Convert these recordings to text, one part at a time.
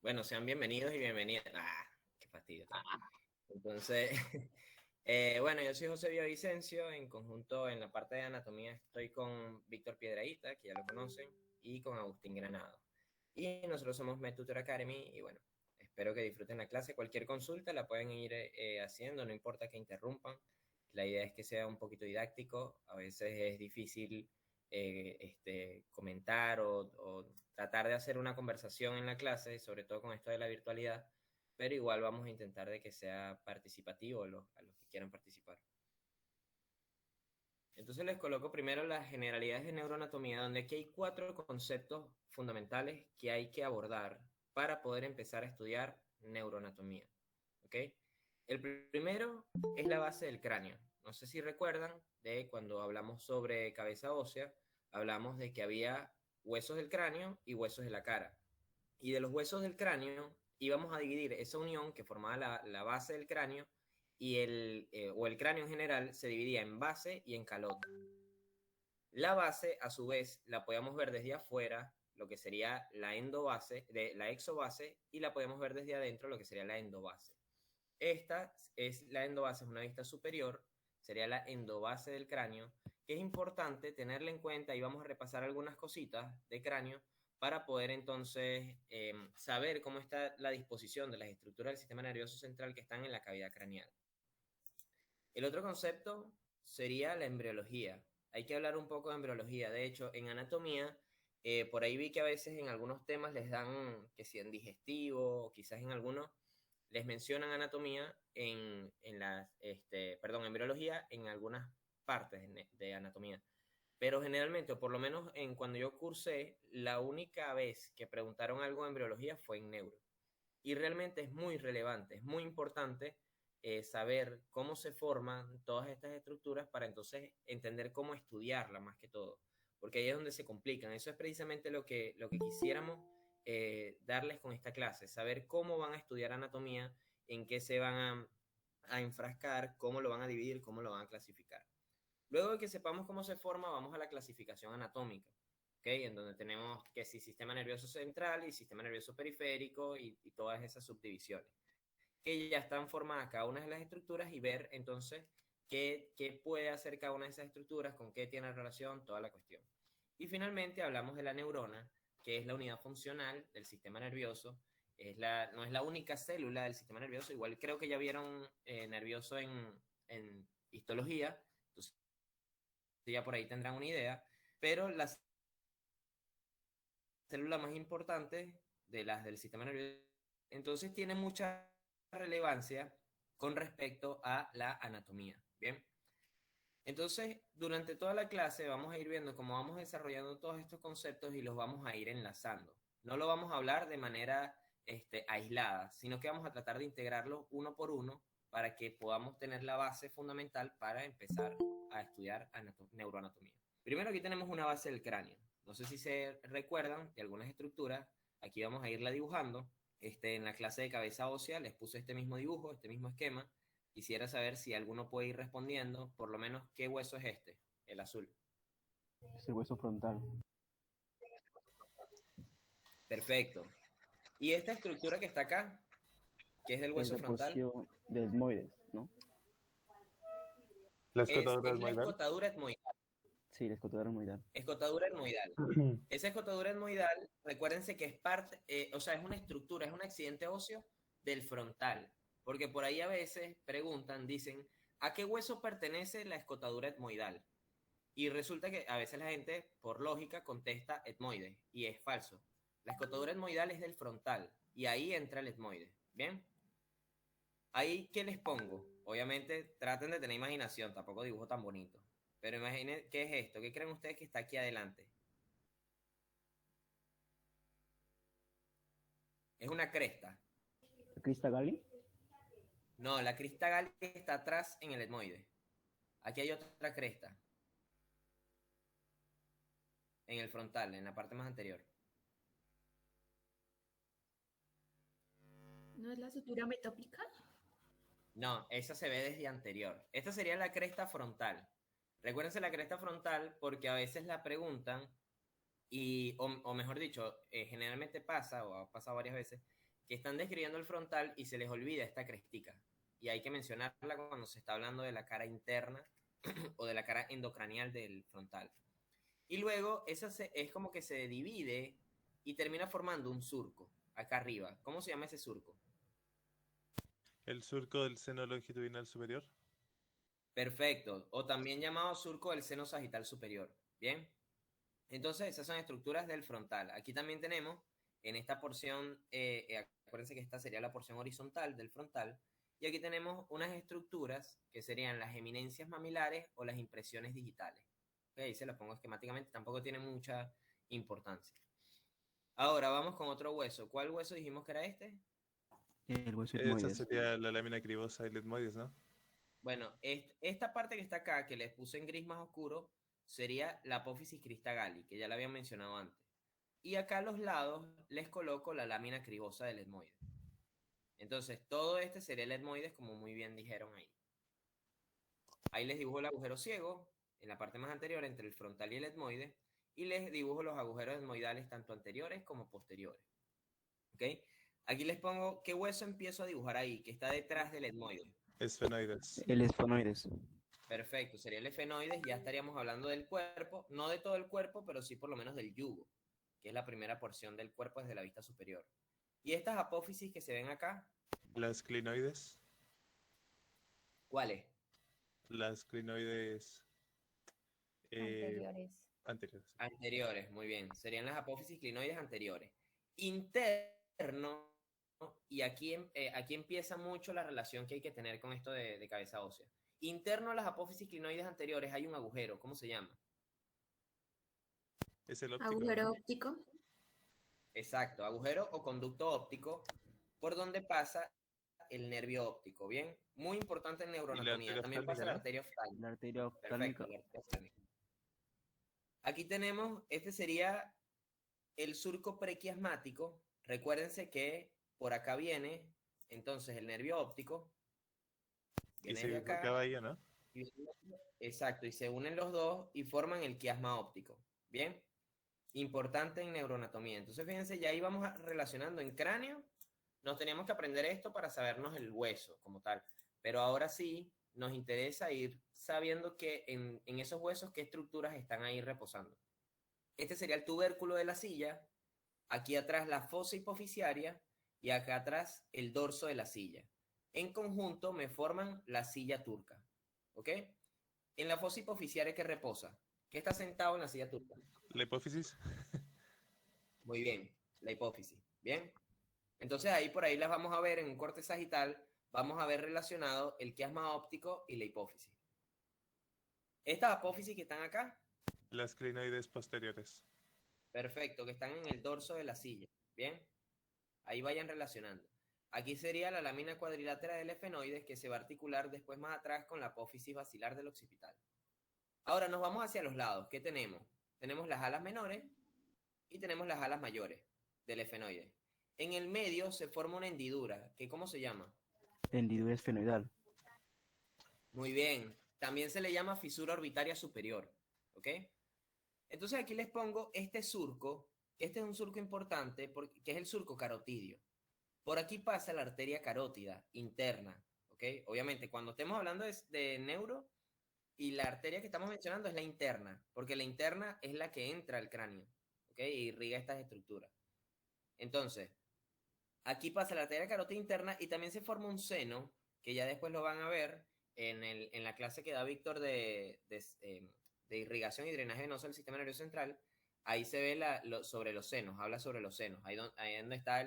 Bueno, sean bienvenidos y bienvenidas. Qué fastidio también. Entonces, bueno, yo soy José Villavicencio. En conjunto, en la parte de anatomía, estoy con Víctor Piedrahíta, que ya lo conocen, y con Agustín Granado. Y nosotros somos MedTutor Academy. Y bueno, espero que disfruten la clase. Cualquier consulta la pueden ir haciendo, no importa que interrumpan. La idea es que sea un poquito didáctico. A veces es difícil comentar o tratar de hacer una conversación en la clase, sobre todo con esto de la virtualidad, pero igual vamos a intentar de que sea participativo a los que quieran participar. Entonces les coloco primero las generalidades de neuroanatomía, donde aquí hay cuatro conceptos fundamentales que hay que abordar para poder empezar a estudiar neuroanatomía. ¿Ok? El primero es la base del cráneo. No sé si recuerdan de cuando hablamos sobre cabeza ósea, hablamos de que había huesos del cráneo y huesos de la cara. Y de los huesos del cráneo íbamos a dividir esa unión que formaba la base del cráneo y o el cráneo en general se dividía en base y en calota. La base, a su vez, la podíamos ver desde afuera, lo que sería la endobase, la exobase, y la podemos ver desde adentro, lo que sería la endobase. Esta es la endobase, es una vista superior, sería la endobase del cráneo, que es importante tenerla en cuenta y vamos a repasar algunas cositas de cráneo para poder entonces saber cómo está la disposición de las estructuras del sistema nervioso central que están en la cavidad craneal. El otro concepto sería la embriología. Hay que hablar un poco de embriología. De hecho, en anatomía, por ahí vi que a veces en algunos temas les dan, que si en digestivo, o quizás en algunos, les mencionan anatomía perdón, embriología en algunas partes de anatomía. Pero generalmente, o por lo menos en cuando yo cursé, la única vez que preguntaron algo de embriología fue en neuro. Y realmente es muy relevante, es muy importante saber cómo se forman todas estas estructuras para entonces entender cómo estudiarla más que todo, porque ahí es donde se complican. Eso es precisamente lo que quisiéramos darles con esta clase, saber cómo van a estudiar anatomía, en qué se van a enfrascar, cómo lo van a dividir, cómo lo van a clasificar. Luego de que sepamos cómo se forma, vamos a la clasificación anatómica, ¿ok? En donde tenemos que si sistema nervioso central y sistema nervioso periférico y todas esas subdivisiones, que ya están formadas cada una de las estructuras y ver entonces qué puede hacer cada una de esas estructuras, con qué tiene relación, toda la cuestión. Y finalmente hablamos de la neurona, que es la unidad funcional del sistema nervioso, no es la única célula del sistema nervioso, igual creo que ya vieron nervioso en histología, entonces ya por ahí tendrán una idea, pero la célula más importante de las del sistema nervioso, entonces tiene mucha relevancia con respecto a la anatomía. Bien, entonces durante toda la clase vamos a ir viendo cómo vamos desarrollando todos estos conceptos y los vamos a ir enlazando. No lo vamos a hablar de manera aislada, sino que vamos a tratar de integrarlos uno por uno para que podamos tener la base fundamental para empezar a estudiar neuroanatomía. Primero aquí tenemos una base del cráneo. No sé si se recuerdan de algunas estructuras. Aquí vamos a irla dibujando. En la clase de cabeza ósea les puse este mismo dibujo, este mismo esquema. Quisiera saber si alguno puede ir respondiendo, por lo menos, ¿qué hueso es este? El azul. Es el hueso frontal. Perfecto. ¿Y esta estructura que está acá, que es del Es hueso la frontal? porción del etmoides, ¿no? La escotadura Es la etmoidal. escotadura etmoidal. Sí, la escotadura etmoidal. Escotadura etmoidal. Esa escotadura etmoidal, recuérdense que es parte, o sea, es una estructura, es un accidente óseo del frontal. Porque por ahí a veces preguntan, dicen, ¿a qué hueso pertenece la escotadura etmoidal? Y resulta que a veces la gente, por lógica, contesta etmoide, y es falso. La escotadura etmoidal es del frontal, y ahí entra el etmoide. ¿Bien? Ahí, ¿qué les pongo? Obviamente, traten de tener imaginación, tampoco dibujo tan bonito. Pero imaginen, ¿qué es esto? ¿Qué creen ustedes que está aquí adelante? Es una cresta. Crista Gali, No, la crista Galli está atrás en el etmoide. Aquí hay otra cresta, en el frontal, en la parte más anterior. ¿No es la sutura metópica? No, esa se ve desde anterior. Esta sería la cresta frontal. Recuérdense la cresta frontal porque a veces la preguntan o mejor dicho, generalmente pasa, o ha pasado varias veces, que están describiendo el frontal y se les olvida esta crestica. Y hay que mencionarla cuando se está hablando de la cara interna o de la cara endocranial del frontal. Y luego esa es como que se divide y termina formando un surco acá arriba. ¿Cómo se llama ese surco? El surco del seno longitudinal superior. Perfecto. O también llamado surco del seno sagital superior. Bien. Entonces, esas son estructuras del frontal. Aquí también tenemos, en esta porción, acuérdense que esta sería la porción horizontal del frontal, y aquí tenemos unas estructuras que serían las eminencias mamilares o las impresiones digitales. Okay, ahí se las pongo esquemáticamente, tampoco tiene mucha importancia. Ahora vamos con otro hueso. ¿Cuál hueso dijimos que era este? El hueso Esa etmoides. sería la lámina cribosa del etmoides, ¿no? Bueno, esta parte que está acá, que les puse en gris más oscuro, sería la apófisis crista galli, que ya la habían mencionado antes. Y acá a los lados les coloco la lámina cribosa del etmoide. Entonces, todo este sería el etmoides, como muy bien dijeron ahí. Ahí les dibujo el agujero ciego, en la parte más anterior, entre el frontal y el etmoide, y les dibujo los agujeros etmoidales tanto anteriores como posteriores. ¿Ok? Aquí les pongo qué hueso empiezo a dibujar ahí, que está detrás del etmoide. Esfenoides. El esfonoides. Perfecto, sería el efenoides, ya estaríamos hablando del cuerpo, no de todo el cuerpo, pero sí por lo menos del yugo, que es la primera porción del cuerpo desde la vista superior. Y estas apófisis que se ven acá, Las clinoides. ¿cuáles? Las clinoides Anteriores. anteriores. Anteriores, muy bien. Serían las apófisis clinoides anteriores. Interno, y aquí empieza mucho la relación que hay que tener con esto de cabeza ósea. Interno a las apófisis clinoides anteriores hay un agujero, ¿cómo se llama? Es el óptico. Agujero óptico. Exacto, agujero o conducto óptico por donde pasa el nervio óptico, ¿bien? Muy importante en Y la neuroanatomía. arteria También pasa oftálmica, la ¿no? arteria oftálmica. La arteria Perfecto, oftálmica. la arteria oftálmica. Aquí tenemos, este sería el surco prequiasmático. Recuérdense que por acá viene, entonces, el nervio óptico. Y Viene desde se acá. acaba ahí, ¿no? Exacto, y se unen los dos y forman el quiasma óptico. ¿Bien? Importante en neuroanatomía. Entonces, fíjense, ya íbamos relacionando en cráneo. Nos teníamos que aprender esto para sabernos el hueso como tal. Pero ahora sí nos interesa ir sabiendo que en esos huesos qué estructuras están ahí reposando. Este sería el tubérculo de la silla, aquí atrás la fosa hipofisiaria y acá atrás el dorso de la silla. En conjunto me forman la silla turca. ¿Ok? En la fosa hipofisiaria que reposa. ¿Qué está sentado en la silla turca? La hipófisis. Muy bien, la hipófisis. Bien. Entonces ahí por ahí las vamos a ver en un corte sagital, vamos a ver relacionado el quiasma óptico y la hipófisis. Estas apófisis que están acá, Las clinoides posteriores. perfecto, que están en el dorso de la silla. Bien, ahí vayan relacionando. Aquí sería la lámina cuadrilátera del efenoides que se va a articular después más atrás con la apófisis basilar del occipital. Ahora nos vamos hacia los lados. ¿Qué tenemos? Tenemos las alas menores y tenemos las alas mayores del efenoide. En el medio se forma una hendidura, que ¿cómo se llama? Hendidura esfenoidal. Muy bien. También se le llama fisura orbitaria superior. ¿Ok? Entonces aquí les pongo este surco. Este es un surco importante porque, que es el surco carotidio. Por aquí pasa la arteria carótida interna. ¿Ok? Obviamente, cuando estemos hablando de neuro y la arteria que estamos mencionando es la interna, porque la interna es la que entra al cráneo. ¿Ok? Y irriga estas estructuras. Entonces, aquí pasa la arteria carótida interna y también se forma un seno, que ya después lo van a ver en la clase que da Víctor de irrigación y drenaje venoso del sistema nervioso central. Ahí se ve sobre los senos, habla sobre los senos. Ahí donde está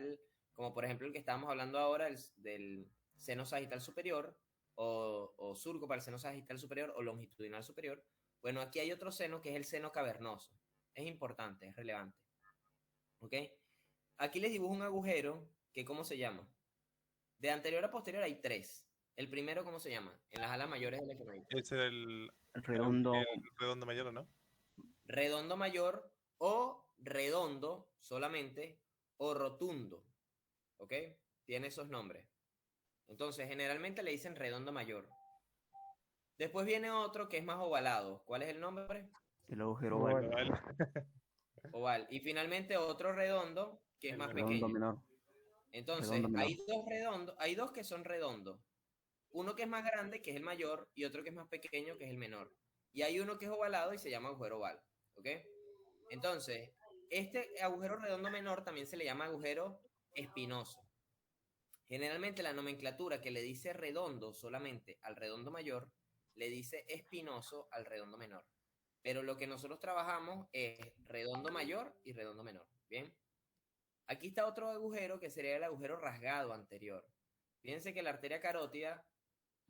como por ejemplo el que estábamos hablando ahora, del seno sagital superior, o surco para el seno sagital superior, o longitudinal superior. Bueno, aquí hay otro seno que es el seno cavernoso. Es importante, es relevante. ¿Ok? Aquí les dibujo un agujero que, ¿cómo se llama? De anterior a posterior hay tres. El primero, ¿cómo se llama? En las alas mayores del efenoide. Ese era el Redondo. redondo mayor, ¿o no? Redondo mayor o redondo solamente o rotundo. ¿Ok? Tiene esos nombres. Entonces, generalmente le dicen redondo mayor. Después viene otro que es más ovalado. ¿Cuál es el nombre? El agujero oval. Oval. Oval. Y finalmente otro redondo que es El más Redondo pequeño. menor. Entonces, Redondo menor. hay dos redondos, hay dos que son redondos. Uno que es más grande, que es el mayor, y otro que es más pequeño, que es el menor. Y hay uno que es ovalado y se llama agujero oval. ¿Ok? Entonces, este agujero redondo menor también se le llama agujero espinoso. Generalmente la nomenclatura que le dice redondo solamente al redondo mayor, le dice espinoso al redondo menor. Pero lo que nosotros trabajamos es redondo mayor y redondo menor. Bien. Aquí está otro agujero que sería el agujero rasgado anterior. Fíjense que la arteria carótida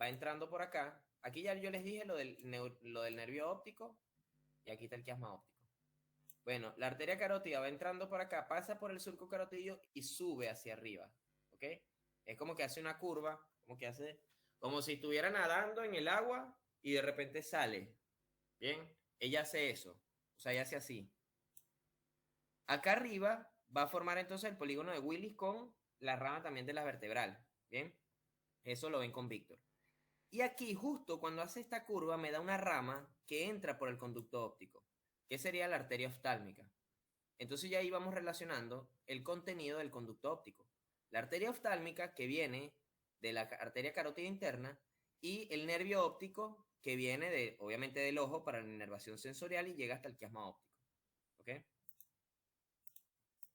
va entrando por acá. Aquí ya yo les dije lo del nervio óptico y aquí está el quiasma óptico. Bueno, la arteria carótida va entrando por acá, pasa por el surco carotidio y sube hacia arriba. ¿Ok? Es como que hace una curva, como si estuviera nadando en el agua y de repente sale. Bien, ella hace eso. O sea, ella hace así. Acá arriba va a formar entonces el polígono de Willis con la rama también de la vertebral. Bien, eso lo ven con Víctor. Y aquí, justo cuando hace esta curva, me da una rama que entra por el conducto óptico, que sería la arteria oftálmica. Entonces ya ahí vamos relacionando el contenido del conducto óptico. La arteria oftálmica que viene de la arteria carótida interna y el nervio óptico que viene de, obviamente, del ojo para la inervación sensorial y llega hasta el quiasma óptico. ¿Ok?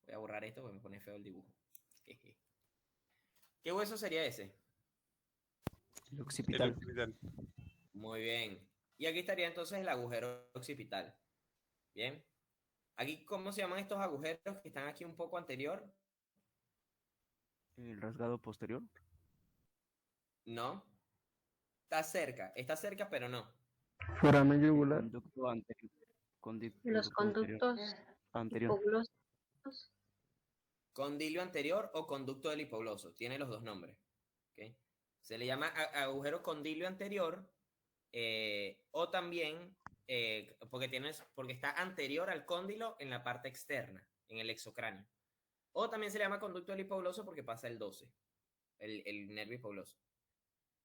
Voy a borrar esto porque me pone feo el dibujo. ¿Qué hueso sería ese? El El occipital. occipital. Muy bien. Y aquí estaría entonces el agujero occipital. Bien. Aquí, ¿cómo se llaman estos agujeros que están aquí un poco anterior? El rasgado posterior. No. Está cerca, pero no. Foramen El yugular. conducto anterior. Los Conducto anterior. conductos Anterior. hipoglósicos. Condilio anterior o conducto del hipogloso. Tiene los dos nombres. ¿Ok? Se le llama agujero condilio anterior o también porque está anterior al cóndilo en la parte externa, en el exocráneo. O también se le llama conducto del hipogloso porque pasa el 12, el nervio hipogloso.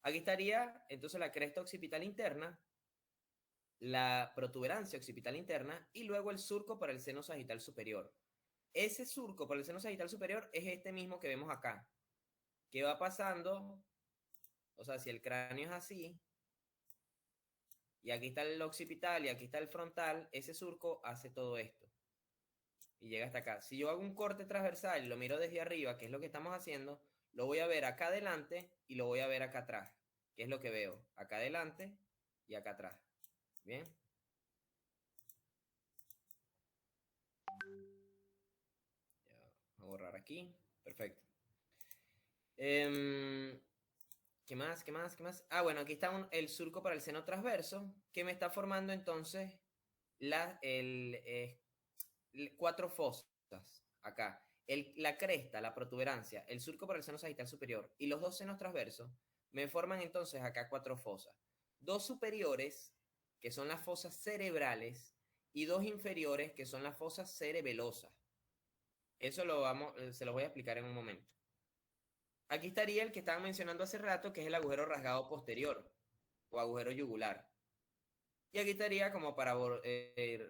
Aquí estaría entonces la cresta occipital interna, la protuberancia occipital interna y luego el surco para el seno sagital superior. Ese surco para el seno sagital superior es este mismo que vemos acá, que va pasando, o sea, si el cráneo es así, y aquí está el occipital y aquí está el frontal, ese surco hace todo esto. Y llega hasta acá. Si yo hago un corte transversal y lo miro desde arriba, que es lo que estamos haciendo, lo voy a ver acá adelante y lo voy a ver acá atrás, que es lo que veo, acá adelante y acá atrás. Bien. Voy a borrar aquí. Perfecto. ¿Qué más? ¿Qué más? ¿Qué más? Ah, bueno, aquí está el surco para el seno transverso, que me está formando entonces cuatro fosas acá. La cresta, la protuberancia, el surco para el seno sagital superior y los dos senos transversos me forman entonces acá cuatro fosas. Dos superiores, que son las fosas cerebrales, y dos inferiores, que son las fosas cerebelosas. Eso se lo voy a explicar en un momento. Aquí estaría el que estaban mencionando hace rato, que es el agujero rasgado posterior o agujero yugular. Y aquí estaría como para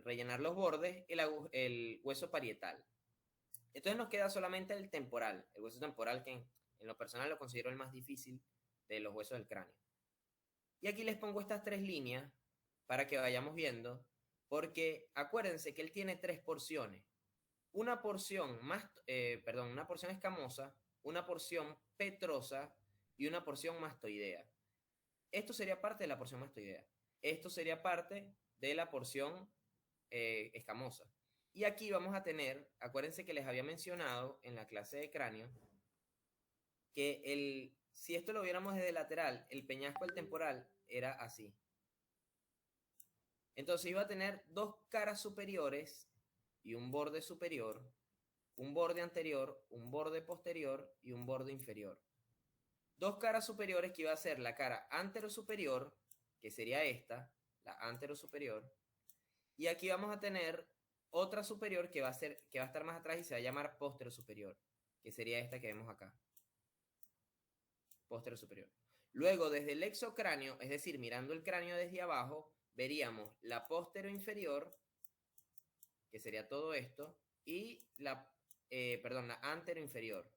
rellenar los bordes el hueso parietal. Entonces nos queda solamente el temporal, el hueso temporal que en lo personal lo considero el más difícil de los huesos del cráneo. Y aquí les pongo estas tres líneas para que vayamos viendo, porque acuérdense que él tiene tres porciones. Una porción una porción escamosa, una porción petrosa y una porción mastoidea. Esto sería parte de la porción mastoidea. Esto sería parte de la porción escamosa. Y aquí vamos a tener, acuérdense que les había mencionado en la clase de cráneo, que si esto lo viéramos desde lateral, el peñasco del temporal era así. Entonces iba a tener dos caras superiores y un borde superior, un borde anterior, un borde posterior y un borde inferior. Dos caras superiores que iba a ser la cara anterosuperior, que sería esta, la anterosuperior, y aquí vamos a tener otra superior que va a estar más atrás y se va a llamar posterosuperior, que sería esta que vemos acá. Posterosuperior. Luego, desde el exocráneo, es decir, mirando el cráneo desde abajo, veríamos la posteroinferior, que sería todo esto, y la anteroinferior,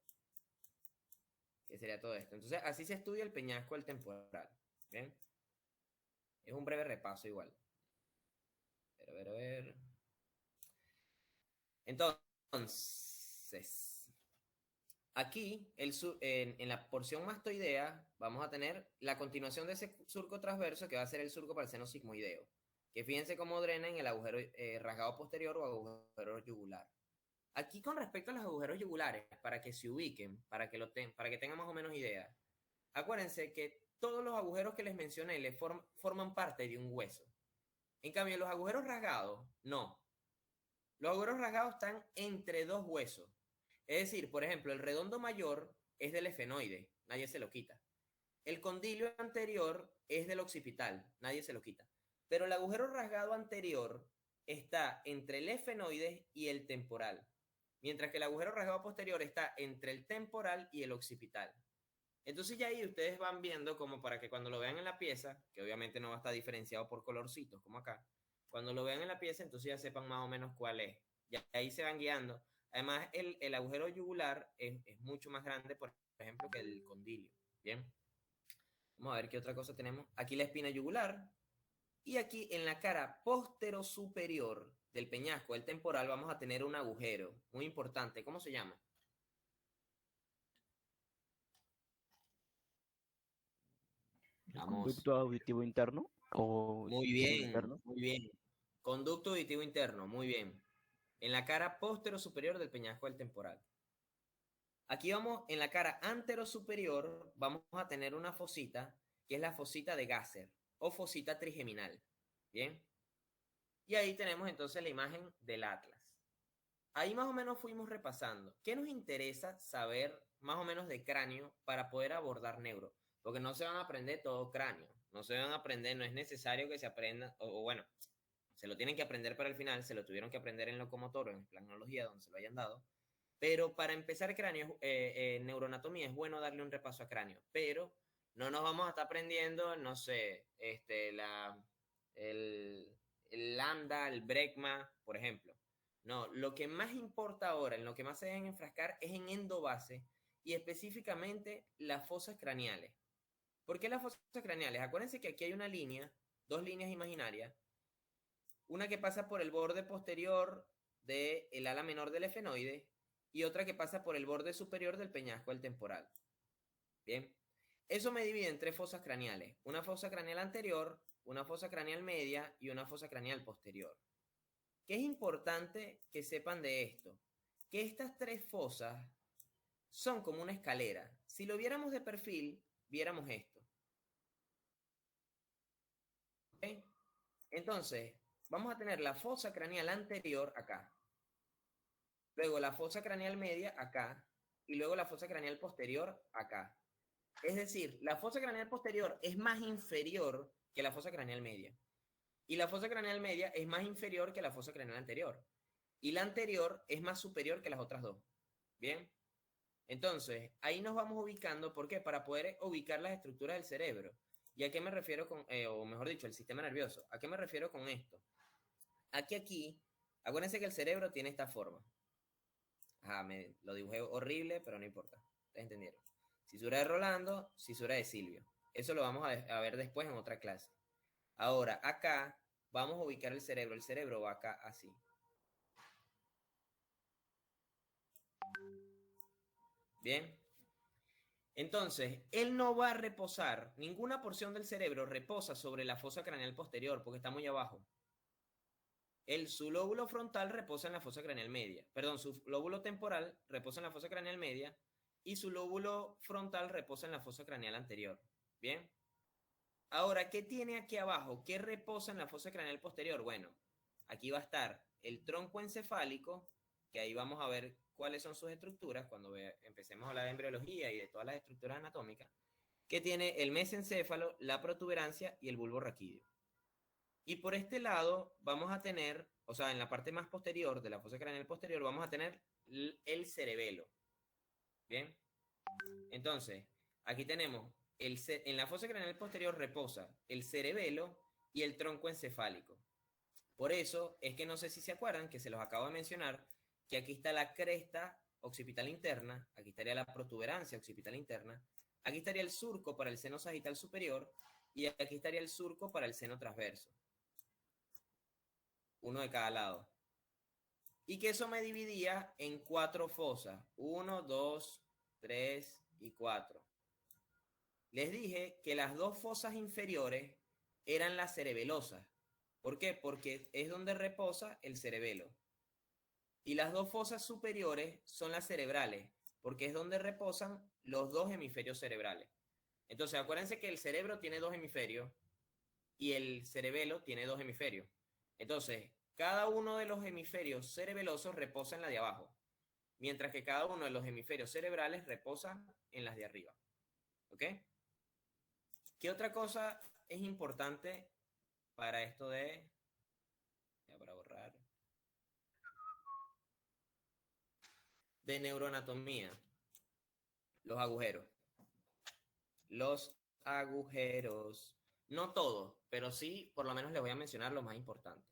que sería todo esto. Entonces, así se estudia el peñasco del temporal. ¿Bien? Es un breve repaso igual. A ver. Entonces, aquí, en la porción mastoidea, vamos a tener la continuación de ese surco transverso que va a ser el surco para el seno sigmoideo. Que fíjense cómo drena en el agujero rasgado posterior o agujero yugular. Aquí con respecto a los agujeros yugulares, para que se ubiquen, para que tengan más o menos idea, acuérdense que todos los agujeros que les mencioné forman parte de un hueso. En cambio, los agujeros rasgados, no. Los agujeros rasgados están entre dos huesos. Es decir, por ejemplo, el redondo mayor es del efenoide, nadie se lo quita. El condilio anterior es del occipital, nadie se lo quita. Pero el agujero rasgado anterior está entre el efenoide y el temporal, mientras que el agujero rasgado posterior está entre el temporal y el occipital. Entonces ya ahí ustedes van viendo como para que cuando lo vean en la pieza, que obviamente no va a estar diferenciado por colorcitos como acá, cuando lo vean en la pieza entonces ya sepan más o menos cuál es. Ya ahí se van guiando. Además el agujero yugular es mucho más grande, por ejemplo, que el condilio. Bien. Vamos a ver qué otra cosa tenemos. Aquí la espina yugular. Y aquí en la cara posterosuperior del peñasco, del temporal, vamos a tener un agujero muy importante. ¿Cómo se llama? ¿El Vamos. conducto auditivo interno? ¿O Muy sistema bien, interno? muy bien. Conducto auditivo interno, muy bien. En la cara posterosuperior del peñasco del temporal. Aquí vamos, en la cara anterosuperior, vamos a tener una fosita, que es la fosita de Gasser, o fosita trigeminal. ¿Bien? Y ahí tenemos entonces la imagen del atlas. Ahí más o menos fuimos repasando. ¿Qué nos interesa saber más o menos de cráneo para poder abordar neuro? Porque no se van a aprender todo cráneo. No se van a aprender, no es necesario que se aprendan, o bueno, se lo tienen que aprender para el final, se lo tuvieron que aprender en locomotor o en planología, donde se lo hayan dado. Pero para empezar cráneo, neuroanatomía es bueno darle un repaso a cráneo, pero no nos vamos a estar aprendiendo, no sé, el lambda, el brecma, por ejemplo. No, lo que más importa ahora, en lo que más se deben enfrascar es en endobase y específicamente las fosas craneales. ¿Por qué las fosas craneales? Acuérdense que aquí hay una línea, dos líneas imaginarias, una que pasa por el borde posterior del ala menor del efenoide y otra que pasa por el borde superior del peñasco del temporal. Bien, eso me divide en tres fosas craneales, una fosa craneal anterior, una fosa craneal media y una fosa craneal posterior. ¿Qué es importante que sepan de esto? Que estas tres fosas son como una escalera. Si lo viéramos de perfil, viéramos esto. ¿Okay? Entonces, vamos a tener la fosa craneal anterior acá. Luego la fosa craneal media acá. Y luego la fosa craneal posterior acá. Es decir, la fosa craneal posterior es más inferior que la fosa craneal media. Y la fosa craneal media es más inferior que la fosa craneal anterior. Y la anterior es más superior que las otras dos. ¿Bien? Entonces, ahí nos vamos ubicando. ¿Por qué? Para poder ubicar las estructuras del cerebro. ¿Y a qué me refiero con, o mejor dicho, el sistema nervioso? ¿A qué me refiero con esto? Aquí, acuérdense que el cerebro tiene esta forma. Ajá, me lo dibujé horrible, pero no importa. ¿Ustedes entendieron? Cisura de Rolando, cisura de Silvio. Eso lo vamos a ver después en otra clase. Ahora, acá vamos a ubicar el cerebro. El cerebro va acá así. Bien. Entonces, él no va a reposar, ninguna porción del cerebro reposa sobre la fosa craneal posterior porque está muy abajo. Su lóbulo frontal reposa en la fosa craneal media. Perdón, su lóbulo temporal reposa en la fosa craneal media y su lóbulo frontal reposa en la fosa craneal anterior. Bien. Ahora, ¿qué tiene aquí abajo? ¿Qué reposa en la fosa craneal posterior? Bueno, aquí va a estar el tronco encefálico, que ahí vamos a ver cuáles son sus estructuras cuando empecemos a hablar de embriología y de todas las estructuras anatómicas, que tiene el mesencéfalo, la protuberancia y el bulbo raquídeo. Y por este lado vamos a tener, o sea, en la parte más posterior de la fosa craneal posterior, vamos a tener el cerebelo. ¿Bien? Entonces, aquí tenemos, en la fosa craneal posterior reposa el cerebelo y el tronco encefálico. Por eso es que no sé si se acuerdan, que se los acabo de mencionar, que aquí está la cresta occipital interna, aquí estaría la protuberancia occipital interna, aquí estaría el surco para el seno sagital superior y aquí estaría el surco para el seno transverso. Uno de cada lado. Y que eso me dividía en 4 fosas. 1, 2, 3 y 4. Les dije que las 2 fosas inferiores eran las cerebelosas. ¿Por qué? Porque es donde reposa el cerebelo. Y las 2 fosas superiores son las cerebrales, porque es donde reposan los 2 hemisferios cerebrales. Entonces, acuérdense que el cerebro tiene 2 hemisferios y el cerebelo tiene 2 hemisferios. Entonces, cada uno de los hemisferios cerebelosos reposa en la de abajo, mientras que cada uno de los hemisferios cerebrales reposa en las de arriba. ¿Ok? ¿Qué otra cosa es importante para esto de... Ya para borrar. De neuroanatomía. Los agujeros. Los agujeros. No todos, pero sí, por lo menos les voy a mencionar lo más importante.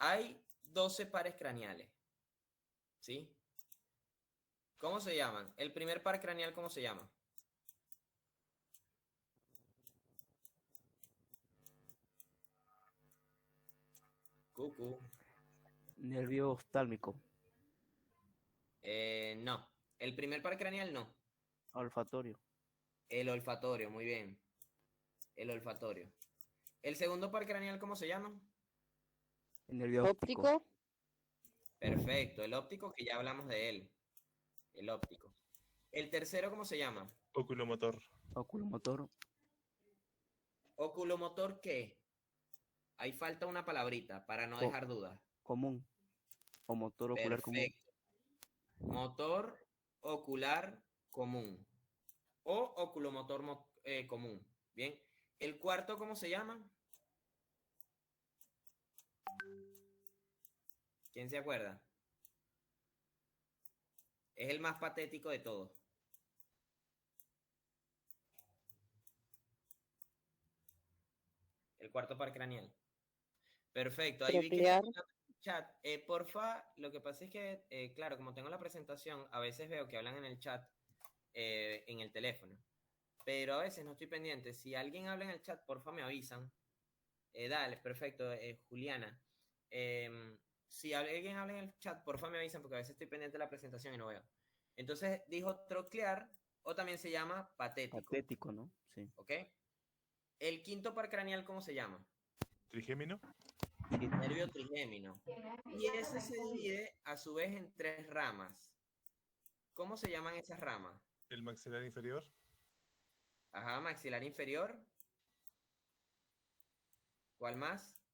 Hay 12 pares craneales. ¿Sí? ¿Cómo se llaman? El primer par craneal, ¿cómo se llama? Cucu. Nervio oftálmico. No. El primer par craneal no. Olfatorio. El olfatorio, muy bien. El olfatorio. El segundo par craneal, ¿cómo se llama? Nervio óptico. Óptico. Perfecto. El óptico, que ya hablamos de él. El óptico. El tercero, ¿cómo se llama? Oculomotor. Oculomotor. Oculomotor, ¿qué? Ahí falta una palabrita para no dejar dudas. Común. O motor ocular común. Perfecto. Motor ocular común. O oculomotor común. Bien. ¿El cuarto cómo se llama? ¿Quién se acuerda? Es el más patético de todos. El cuarto par craneal. Perfecto. Ahí vi que Troclear. está en el chat. Porfa, lo que pasa es que, claro, como tengo la presentación, a veces veo que hablan en el chat en el teléfono. Pero a veces no estoy pendiente. Si alguien habla en el chat, porfa me avisan. Dale, perfecto. Juliana. Si alguien habla en el chat, porfa me avisan porque a veces estoy pendiente de la presentación y no veo. Entonces dijo troclear o también se llama patético. Patético, ¿no? Sí. ¿Ok? El quinto par craneal, ¿cómo se llama? Trigémino. Nervio trigémino. Y ese se divide a su vez en 3 ramas. ¿Cómo se llaman esas ramas? El maxilar inferior. Ajá, maxilar inferior. ¿Cuál más?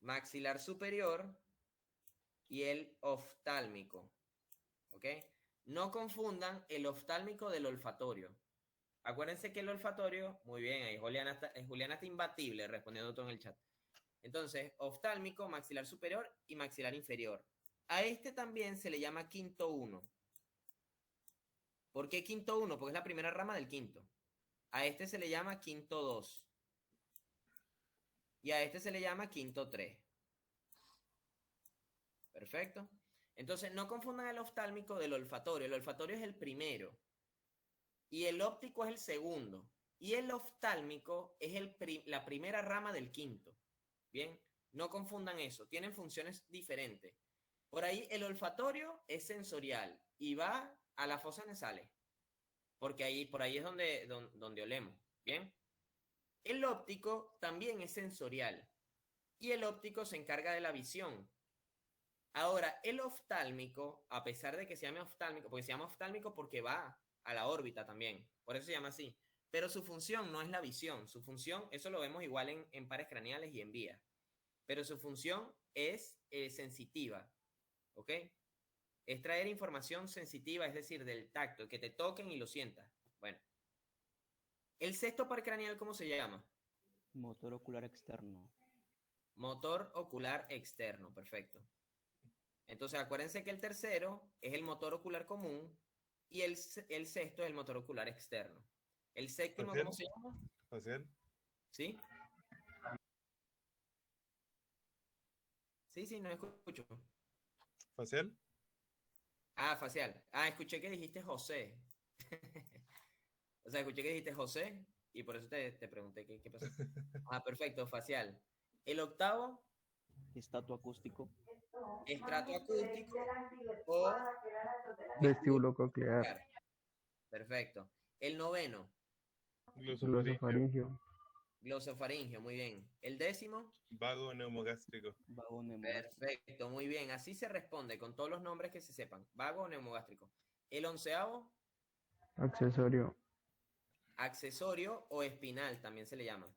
Maxilar superior y el oftálmico. ¿Ok? No confundan el oftálmico del olfatorio. Acuérdense que el olfatorio, muy bien, ahí Juliana está imbatible respondiendo todo en el chat. Entonces, oftálmico, maxilar superior y maxilar inferior. A este también se le llama quinto 1. ¿Por qué quinto 1? Porque es la primera rama del quinto. A este se le llama quinto 2. Y a este se le llama quinto 3. Perfecto. Entonces, no confundan el oftálmico del olfatorio. El olfatorio es el primero. Y el óptico es el segundo. Y el oftálmico es la primera rama del quinto. Bien, no confundan eso. Tienen funciones diferentes. Por ahí el olfatorio es sensorial y va a las fosas nasales. Porque por ahí es donde olemos. Bien. El óptico también es sensorial. Y el óptico se encarga de la visión. Ahora, el oftálmico, a pesar de que se llame oftálmico, porque se llama oftálmico porque va a la órbita también, por eso se llama así, pero su función no es la visión, su función, eso lo vemos igual en pares craneales y en vías, pero su función es sensitiva, ¿ok? Es traer información sensitiva, es decir, del tacto, que te toquen y lo sientas. Bueno, el sexto par craneal, ¿cómo se llama? Motor ocular externo. Motor ocular externo, perfecto. Entonces, acuérdense que el tercero es el motor ocular común y el sexto es el motor ocular externo. El séptimo, ¿cómo se llama? Facial. ¿Sí? Sí, no escucho. ¿Facial? Ah, facial. Ah, escuché que dijiste José. O sea, escuché que dijiste José y por eso te pregunté qué pasó. Ah, perfecto, facial. El octavo, Estatua acústico. estrato acústico o Vestíbulo coclear. vestibular. Perfecto. El noveno, Glosofaringeo. Glosofaringio. glosofaringio, muy bien. El décimo, Vago neumogástrico. Vago neumogástrico. perfecto, muy bien. Así se responde con todos los nombres que se sepan. Vago o neumogástrico. El onceavo, Accesorio. accesorio o espinal, también se le llama.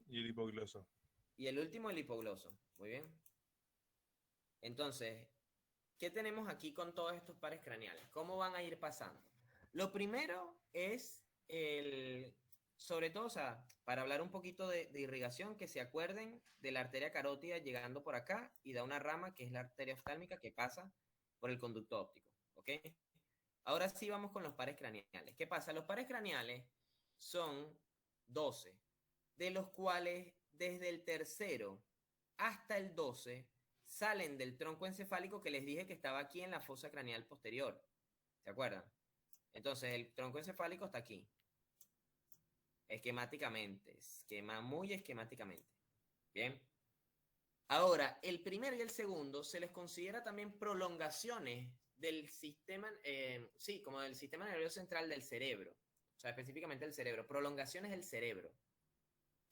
Y el hipogloso. Y el último, el hipogloso. Muy bien. Entonces, ¿qué tenemos aquí con todos estos pares craneales? ¿Cómo van a ir pasando? Lo primero es sobre todo, o sea, para hablar un poquito de irrigación, que se acuerden de la arteria carótida llegando por acá y da una rama que es la arteria oftálmica que pasa por el conducto óptico, ¿ok? Ahora sí vamos con los pares craneales. ¿Qué pasa? Los pares craneales son 12, de los cuales desde el tercero hasta el 12 salen del tronco encefálico que les dije que estaba aquí en la fosa craneal posterior. ¿Se acuerdan? Entonces, el tronco encefálico está aquí. Esquemáticamente. Muy esquemáticamente. Bien. Ahora, el primero y el segundo se les considera también prolongaciones del sistema, sí, como del sistema nervioso central del cerebro. O sea, específicamente del cerebro. Prolongaciones del cerebro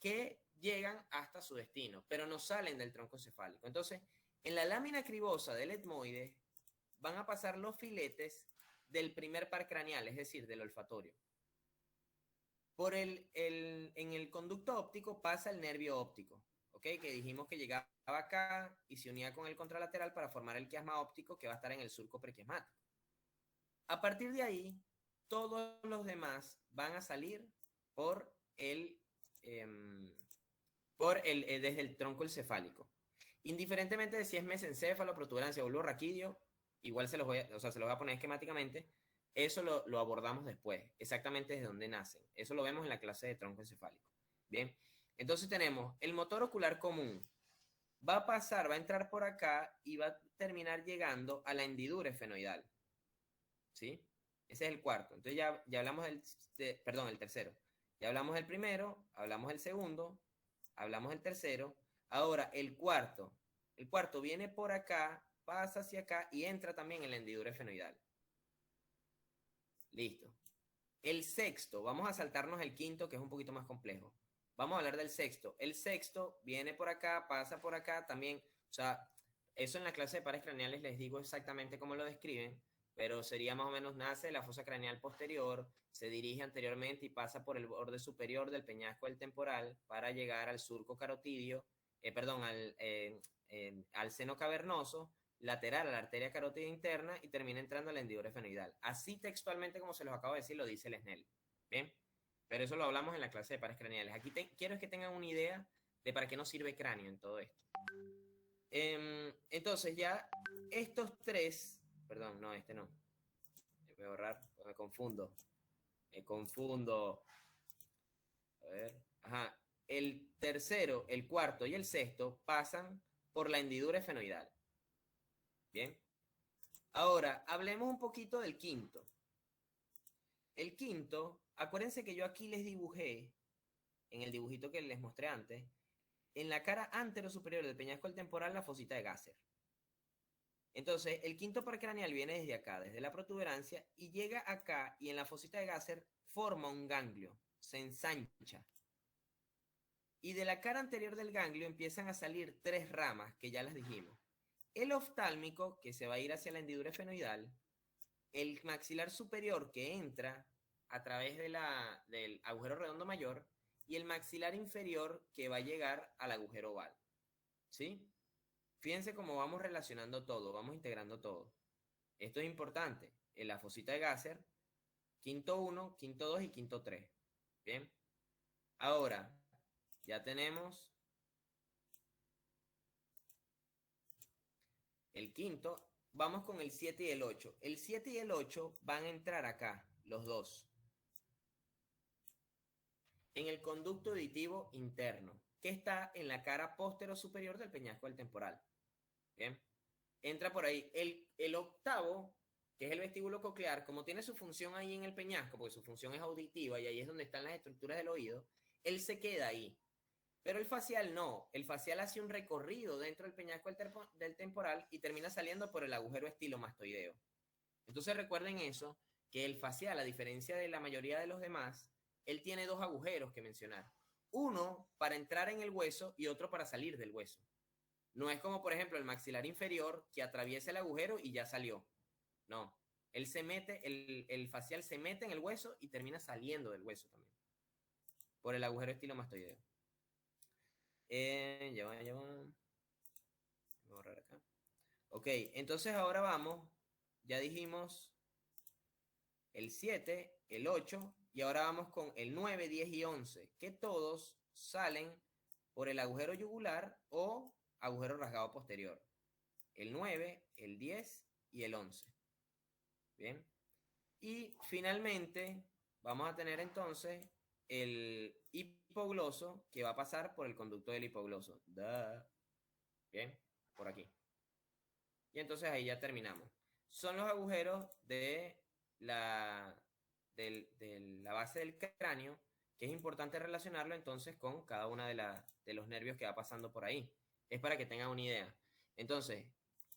que llegan hasta su destino, pero no salen del tronco encefálico. Entonces, en la lámina cribosa del etmoide van a pasar los filetes del primer par craneal, es decir, del olfatorio. En el conducto óptico pasa el nervio óptico, ¿ok? Que dijimos que llegaba acá y se unía con el contralateral para formar el quiasma óptico que va a estar en el surco prequiasmático. A partir de ahí, todos los demás van a salir por desde el tronco encefálico. Indiferentemente de si es mesencéfalo, protuberancia o bulbo raquídeo, igual se los voy a poner esquemáticamente. Eso lo abordamos después, exactamente desde dónde nacen. Eso lo vemos en la clase de tronco encefálico. Bien, entonces tenemos el motor ocular común. Va a pasar, va a entrar por acá y va a terminar llegando a la hendidura esfenoidal. ¿Sí? Ese es el cuarto. Entonces ya hablamos el tercero. Ya hablamos del primero, hablamos del segundo, hablamos del tercero. Ahora, el cuarto. El cuarto viene por acá, pasa hacia acá y entra también en la hendidura esfenoidal. Listo. El sexto, vamos a saltarnos el quinto, que es un poquito más complejo. Vamos a hablar del sexto. El sexto viene por acá, pasa por acá también. O sea, eso en la clase de pares craneales les digo exactamente cómo lo describen, pero sería más o menos nace de la fosa craneal posterior, se dirige anteriormente y pasa por el borde superior del peñasco del temporal para llegar al surco carotidio, al seno cavernoso, lateral a la arteria carótida interna y termina entrando a la hendidura esfenoidal. Así textualmente como se los acabo de decir, lo dice el SNEL. ¿Bien? Pero eso lo hablamos en la clase de pares craneales. Aquí quiero es que tengan una idea de para qué nos sirve cráneo en todo esto. Entonces ya estos tres, perdón, no, este no. Voy a borrar, me confundo. A ver, ajá. El tercero, el cuarto y el sexto pasan por la hendidura esfenoidal. Bien. Ahora, hablemos un poquito del quinto. El quinto, acuérdense que yo aquí les dibujé, en el dibujito que les mostré antes, en la cara antero superior del peñasco del temporal la fosita de Gasser. Entonces, el quinto par craneal viene desde acá, desde la protuberancia, y llega acá y en la fosita de Gasser forma un ganglio, se ensancha. Y de la cara anterior del ganglio empiezan a salir tres ramas, que ya las dijimos. El oftálmico, que se va a ir hacia la hendidura esfenoidal, el maxilar superior, que entra a través del agujero redondo mayor, y el maxilar inferior, que va a llegar al agujero oval. ¿Sí? Fíjense cómo vamos relacionando todo, vamos integrando todo. Esto es importante. En la fosita de Gasser, quinto 1, quinto 2 y quinto 3. Bien. Ahora, ya tenemos el quinto. Vamos con el 7 y el 8. El 7 y el 8 van a entrar acá, los dos. En el conducto auditivo interno, que está en la cara póstero superior del peñasco del temporal. Bien. entra por ahí. El octavo, que es el vestíbulo coclear, como tiene su función ahí en el peñasco, porque su función es auditiva y ahí es donde están las estructuras del oído, él se queda ahí. Pero el facial no. El facial hace un recorrido dentro del peñasco del temporal y termina saliendo por el agujero estilomastoideo. Entonces recuerden eso, que el facial, a diferencia de la mayoría de los demás, él tiene dos agujeros que mencionar. Uno para entrar en el hueso y otro para salir del hueso. No es como, por ejemplo, el maxilar inferior que atraviesa el agujero y ya salió. No. Él se mete, el facial se mete en el hueso y termina saliendo del hueso también. Por el agujero estilomastoideo. Ya va. Voy a borrar acá. Ok, entonces ahora vamos. Ya dijimos el 7, el 8, y ahora vamos con el 9, 10 y 11, que todos salen por el agujero yugular o agujero rasgado posterior. El 9, el 10 y el 11. Bien. Y finalmente vamos a tener entonces el hipogloso, que va a pasar por el conducto del hipogloso. Bien, por aquí. Y entonces ahí ya terminamos. Son los agujeros de la base del cráneo, que es importante relacionarlo entonces con cada una de los nervios que va pasando por ahí. Es para que tengan una idea. Entonces,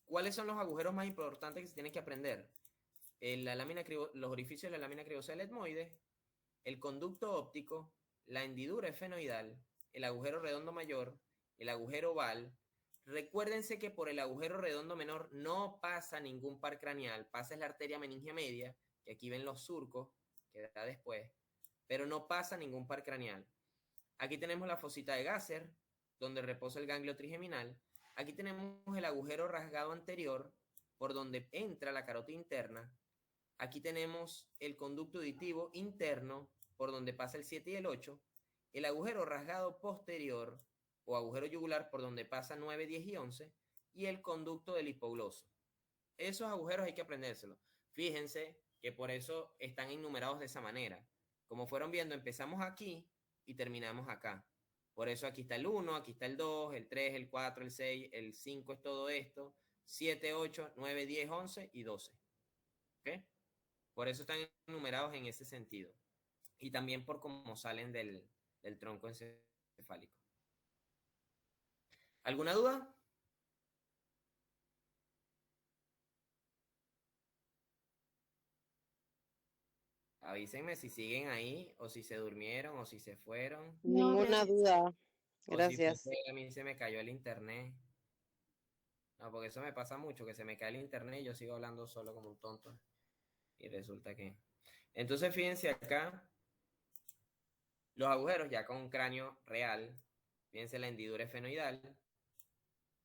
¿cuáles son los agujeros más importantes que se tienen que aprender? Los orificios de la lámina cribosa del etmoide, el conducto óptico, la hendidura efenoidal, el agujero redondo mayor, el agujero oval. Recuérdense que por el agujero redondo menor no pasa ningún par craneal, pasa la arteria meningia media, que aquí ven los surcos, que da después, pero no pasa ningún par craneal. Aquí tenemos la fosita de Gasser, donde reposa el ganglio trigeminal. Aquí tenemos el agujero rasgado anterior, por donde entra la carótida interna. Aquí tenemos el conducto auditivo interno, por donde pasa el 7 y el 8. El agujero rasgado posterior, o agujero yugular, por donde pasa 9, 10 y 11. Y el conducto del hipogloso. Esos agujeros hay que aprendérselos. Fíjense que por eso están enumerados de esa manera. Como fueron viendo, empezamos aquí y terminamos acá. Por eso aquí está el 1, aquí está el 2, el 3, el 4, el 6, el 5 es todo esto, 7, 8, 9, 10, 11 y 12. ¿Ok? Por eso están enumerados en ese sentido. Y también por cómo salen del tronco encefálico. ¿Alguna duda? Avísenme si siguen ahí, o si se durmieron, o si se fueron. Ninguna duda. O si Gracias. a mí se me cayó el internet. No, porque eso me pasa mucho, que se me cae el internet y yo sigo hablando solo como un tonto. Y resulta que... Entonces, fíjense acá, los agujeros ya con un cráneo real. Fíjense la hendidura efenoidal.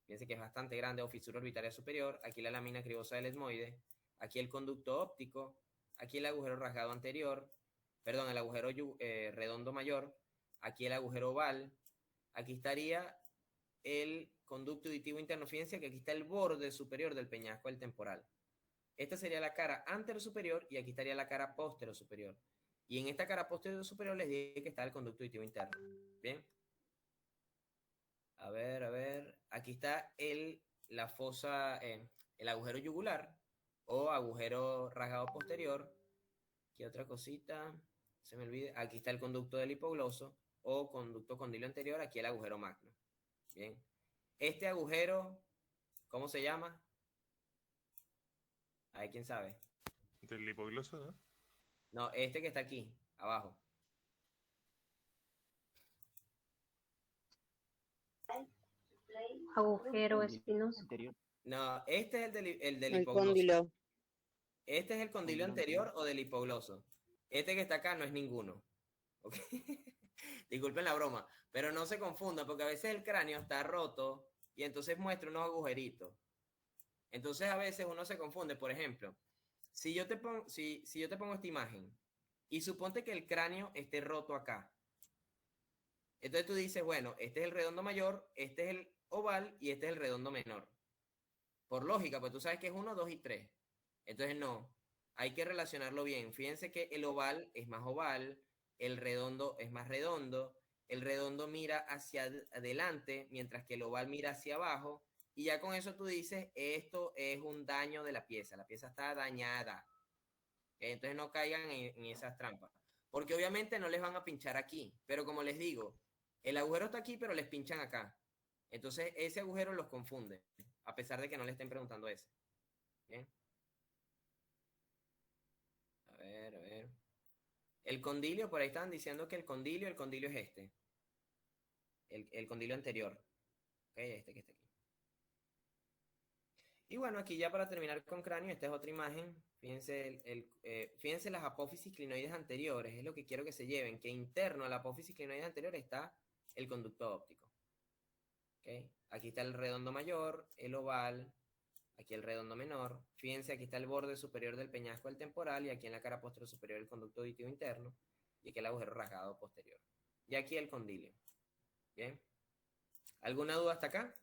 Fíjense que es bastante grande, o fisura orbitaria superior. Aquí la lámina cribosa del etmoide. Aquí el conducto óptico. Aquí el agujero rasgado anterior. Perdón, el agujero redondo mayor. Aquí el agujero oval. Aquí estaría el conducto auditivo interno. Fíjense que aquí está el borde superior del peñasco del temporal. Esta sería la cara antero superior y aquí estaría la cara postero superior. Y en esta cara posterior superior les dije que está el conducto auditivo interno. Bien. A ver. Aquí está la fosa, el agujero yugular o agujero rasgado posterior. Aquí otra cosita, se me olvide. Aquí está el conducto del hipogloso o conducto condilo anterior. Aquí el agujero magno. Bien. Este agujero, ¿cómo se llama? Ay, ¿quién sabe? Del hipogloso, ¿no? No, este que está aquí, abajo. Agujero espinoso. Anterior. No, este es el del El hipogloso. cóndilo. Este es el condilo Condilo anterior anterior. o del hipogloso. Este que está acá no es ninguno. ¿Ok? Disculpen la broma, pero no se confundan porque a veces el cráneo está roto y entonces muestra unos agujeritos. Entonces a veces uno se confunde. Por ejemplo, si yo te pongo esta imagen y suponte que el cráneo esté roto acá. Entonces tú dices, bueno, este es el redondo mayor, este es el oval y este es el redondo menor. Por lógica, pues tú sabes que es 1, 2 y 3. Entonces no, hay que relacionarlo bien. Fíjense que el oval es más oval, el redondo es más redondo, el redondo mira hacia adelante, mientras que el oval mira hacia abajo, y ya con eso tú dices, esto es un daño de la pieza está dañada. Entonces no caigan en esas trampas. Porque obviamente no les van a pinchar aquí, pero como les digo, el agujero está aquí, pero les pinchan acá. Entonces ese agujero los confunde, a pesar de que no le estén preguntando ese. ¿Bien? A ver. El condilio, por ahí estaban diciendo que el condilio es este. El condilio anterior. ¿Ok? Este que está aquí. Y bueno, aquí ya para terminar con cráneo, esta es otra imagen. Fíjense, fíjense las apófisis clinoides anteriores, es lo que quiero que se lleven, que interno a la apófisis clinoide anterior está el conducto óptico. ¿Okay? Aquí está el redondo mayor, el oval, aquí el redondo menor. Fíjense, aquí está el borde superior del peñasco del temporal y aquí en la cara posterior superior el conducto auditivo interno y aquí el agujero rasgado posterior. Y aquí el condilio. ¿Bien? ¿Alguna duda hasta acá?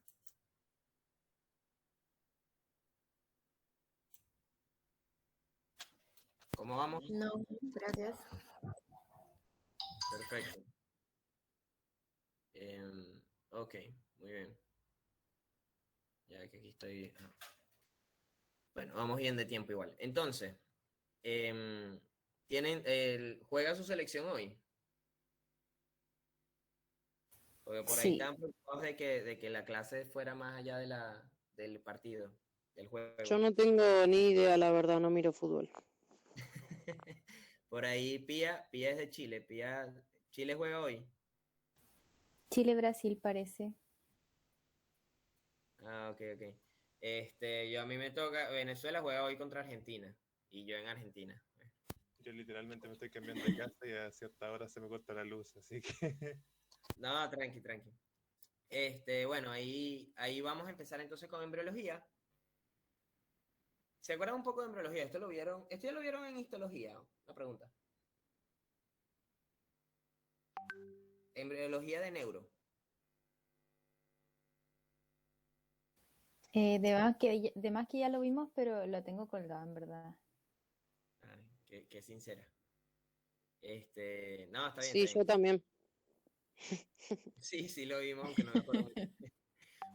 ¿Cómo vamos? No, gracias. Perfecto. Ok, muy bien. Ya que aquí estoy... Bueno, vamos bien de tiempo igual. Entonces, ¿juega su selección hoy? Porque por ahí Sí. están preocupados de que la clase fuera más allá del partido, del juego. Yo no tengo ni idea, la verdad, no miro fútbol. Por ahí Pía es de Chile. ¿Chile juega hoy? Chile-Brasil parece. Ah, ok. A mí me toca, Venezuela juega hoy contra Argentina y yo en Argentina. Yo literalmente me estoy cambiando de casa y a cierta hora se me corta la luz, así que... No, tranqui. Bueno, ahí vamos a empezar entonces con embriología. ¿Se acuerdan un poco de embriología? ¿Esto ya lo vieron en histología? Una pregunta. Embriología de neuro. De más que ya lo vimos, pero lo tengo colgado, en verdad. Ay, qué sincera. No, está bien. Sí, yo también. Sí, lo vimos, aunque no me acuerdo muy bien.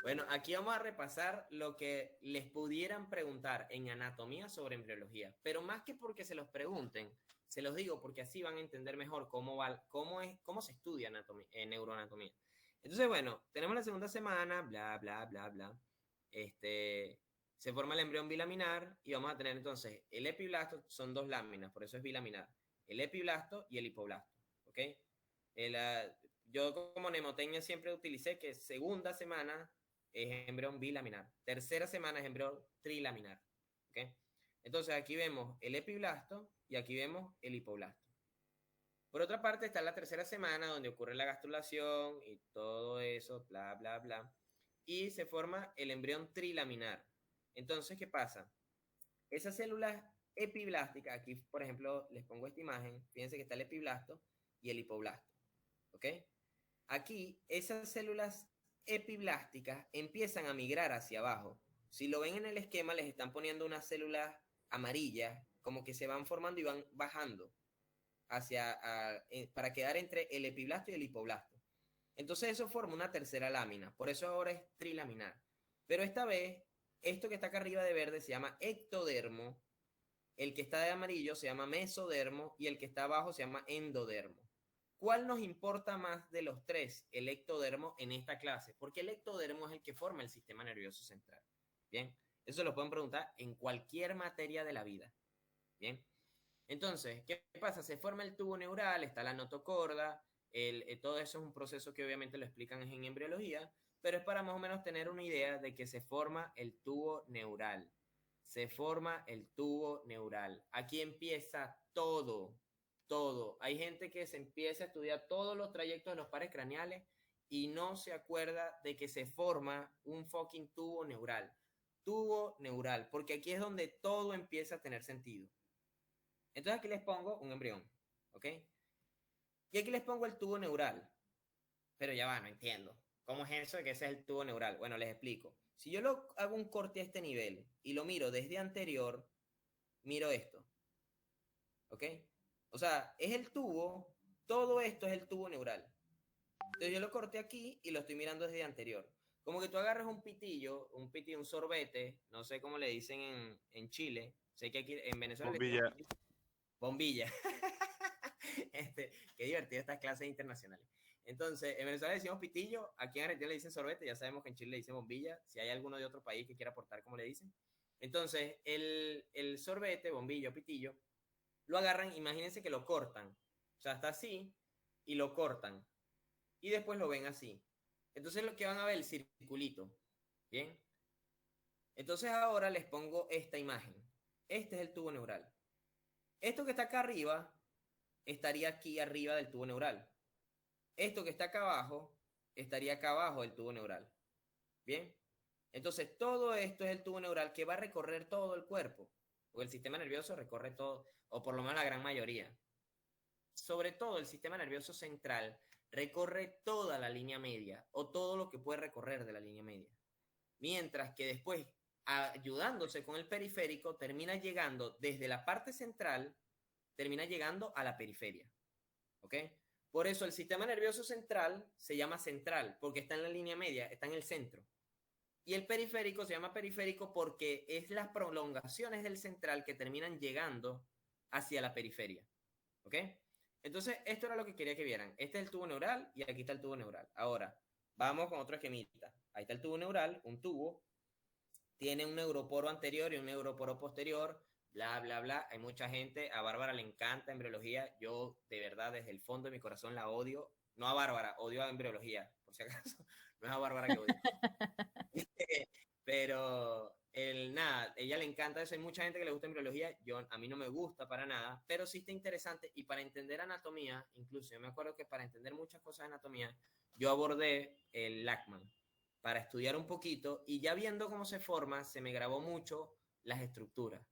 Bueno, aquí vamos a repasar lo que les pudieran preguntar en anatomía sobre embriología, pero más que porque se los pregunten, se los digo porque así van a entender mejor cómo se estudia neuroanatomía. Entonces, bueno, tenemos la segunda semana, bla, bla, bla, bla. Se forma el embrión bilaminar y vamos a tener entonces el epiblasto, son dos láminas, por eso es bilaminar, el epiblasto y el hipoblasto, ¿ok? Yo como mnemotecnia siempre utilicé que segunda semana es embrión bilaminar, tercera semana es embrión trilaminar, ¿ok? Entonces aquí vemos el epiblasto y aquí vemos el hipoblasto. Por otra parte está la tercera semana donde ocurre la gastrulación y todo eso, bla, bla, bla, y se forma el embrión trilaminar. Entonces, ¿qué pasa? Esas células epiblásticas, aquí por ejemplo les pongo esta imagen, fíjense que está el epiblasto y el hipoblasto, ¿ok? Aquí esas células epiblásticas empiezan a migrar hacia abajo. Si lo ven en el esquema, les están poniendo unas células amarillas, como que se van formando y van bajando para quedar entre el epiblasto y el hipoblasto. Entonces eso forma una tercera lámina, por eso ahora es trilaminar. Pero esta vez, esto que está acá arriba de verde se llama ectodermo, el que está de amarillo se llama mesodermo y el que está abajo se llama endodermo. ¿Cuál nos importa más de los tres, el ectodermo, en esta clase? Porque el ectodermo es el que forma el sistema nervioso central. Bien, eso lo pueden preguntar en cualquier materia de la vida. Bien, entonces, ¿qué pasa? Se forma el tubo neural, está la notocorda, todo eso es un proceso que obviamente lo explican en embriología, pero es para más o menos tener una idea de que se forma el tubo neural. Se forma el tubo neural. Aquí empieza todo. Hay gente que se empieza a estudiar todos los trayectos de los pares craneales y no se acuerda de que se forma un fucking tubo neural. Tubo neural, porque aquí es donde todo empieza a tener sentido. Entonces aquí les pongo un embrión, ¿ok? Y aquí les pongo el tubo neural. Pero ya va, no entiendo. ¿Cómo es eso de que ese es el tubo neural? Bueno, les explico. Si yo hago un corte a este nivel y lo miro desde anterior, miro esto. ¿Ok? O sea, es el tubo, todo esto es el tubo neural. Entonces yo lo corté aquí y lo estoy mirando desde anterior. Como que tú agarras un pitillo, un sorbete, no sé cómo le dicen en Chile, sé que aquí en Venezuela le Bombilla. decimos bombilla. Qué divertido estas clases internacionales. Entonces, en Venezuela le decimos pitillo, aquí en Argentina le dicen sorbete, ya sabemos que en Chile le dicen bombilla, si hay alguno de otro país que quiera aportar como le dicen. Entonces, el sorbete, bombillo, pitillo, lo agarran, imagínense que lo cortan, o sea, está así, y lo cortan, y después lo ven así. Entonces, lo que van a ver, el circulito, ¿bien? Entonces, ahora les pongo esta imagen. Este es el tubo neural. Esto que está acá arriba, estaría aquí arriba del tubo neural. Esto que está acá abajo, estaría acá abajo del tubo neural. ¿Bien? Entonces, todo esto es el tubo neural que va a recorrer todo el cuerpo. O el sistema nervioso recorre todo, o por lo menos la gran mayoría. Sobre todo el sistema nervioso central recorre toda la línea media, o todo lo que puede recorrer de la línea media. Mientras que después, ayudándose con el periférico, termina llegando desde la parte central, termina llegando a la periferia. ¿Ok? Por eso el sistema nervioso central se llama central, porque está en la línea media, está en el centro. Y el periférico se llama periférico porque es las prolongaciones del central que terminan llegando hacia la periferia. ¿Ok? Entonces, esto era lo que quería que vieran. Este es el tubo neural y aquí está el tubo neural. Ahora, vamos con otro esquemita. Ahí está el tubo neural, un tubo. Tiene un neuroporo anterior y un neuroporo posterior. Bla, bla, bla. Hay mucha gente. A Bárbara le encanta embriología. Yo, de verdad, desde el fondo de mi corazón la odio. No a Bárbara, odio a embriología, por si acaso. No es a Bárbara que odio. Pero nada, ella le encanta eso. Hay mucha gente que le gusta embriología. A mí no me gusta para nada, pero sí está interesante. Y para entender anatomía, incluso yo me acuerdo que para entender muchas cosas de anatomía, yo abordé el Lachman para estudiar un poquito. Y ya viendo cómo se forma, se me grabó mucho las estructuras.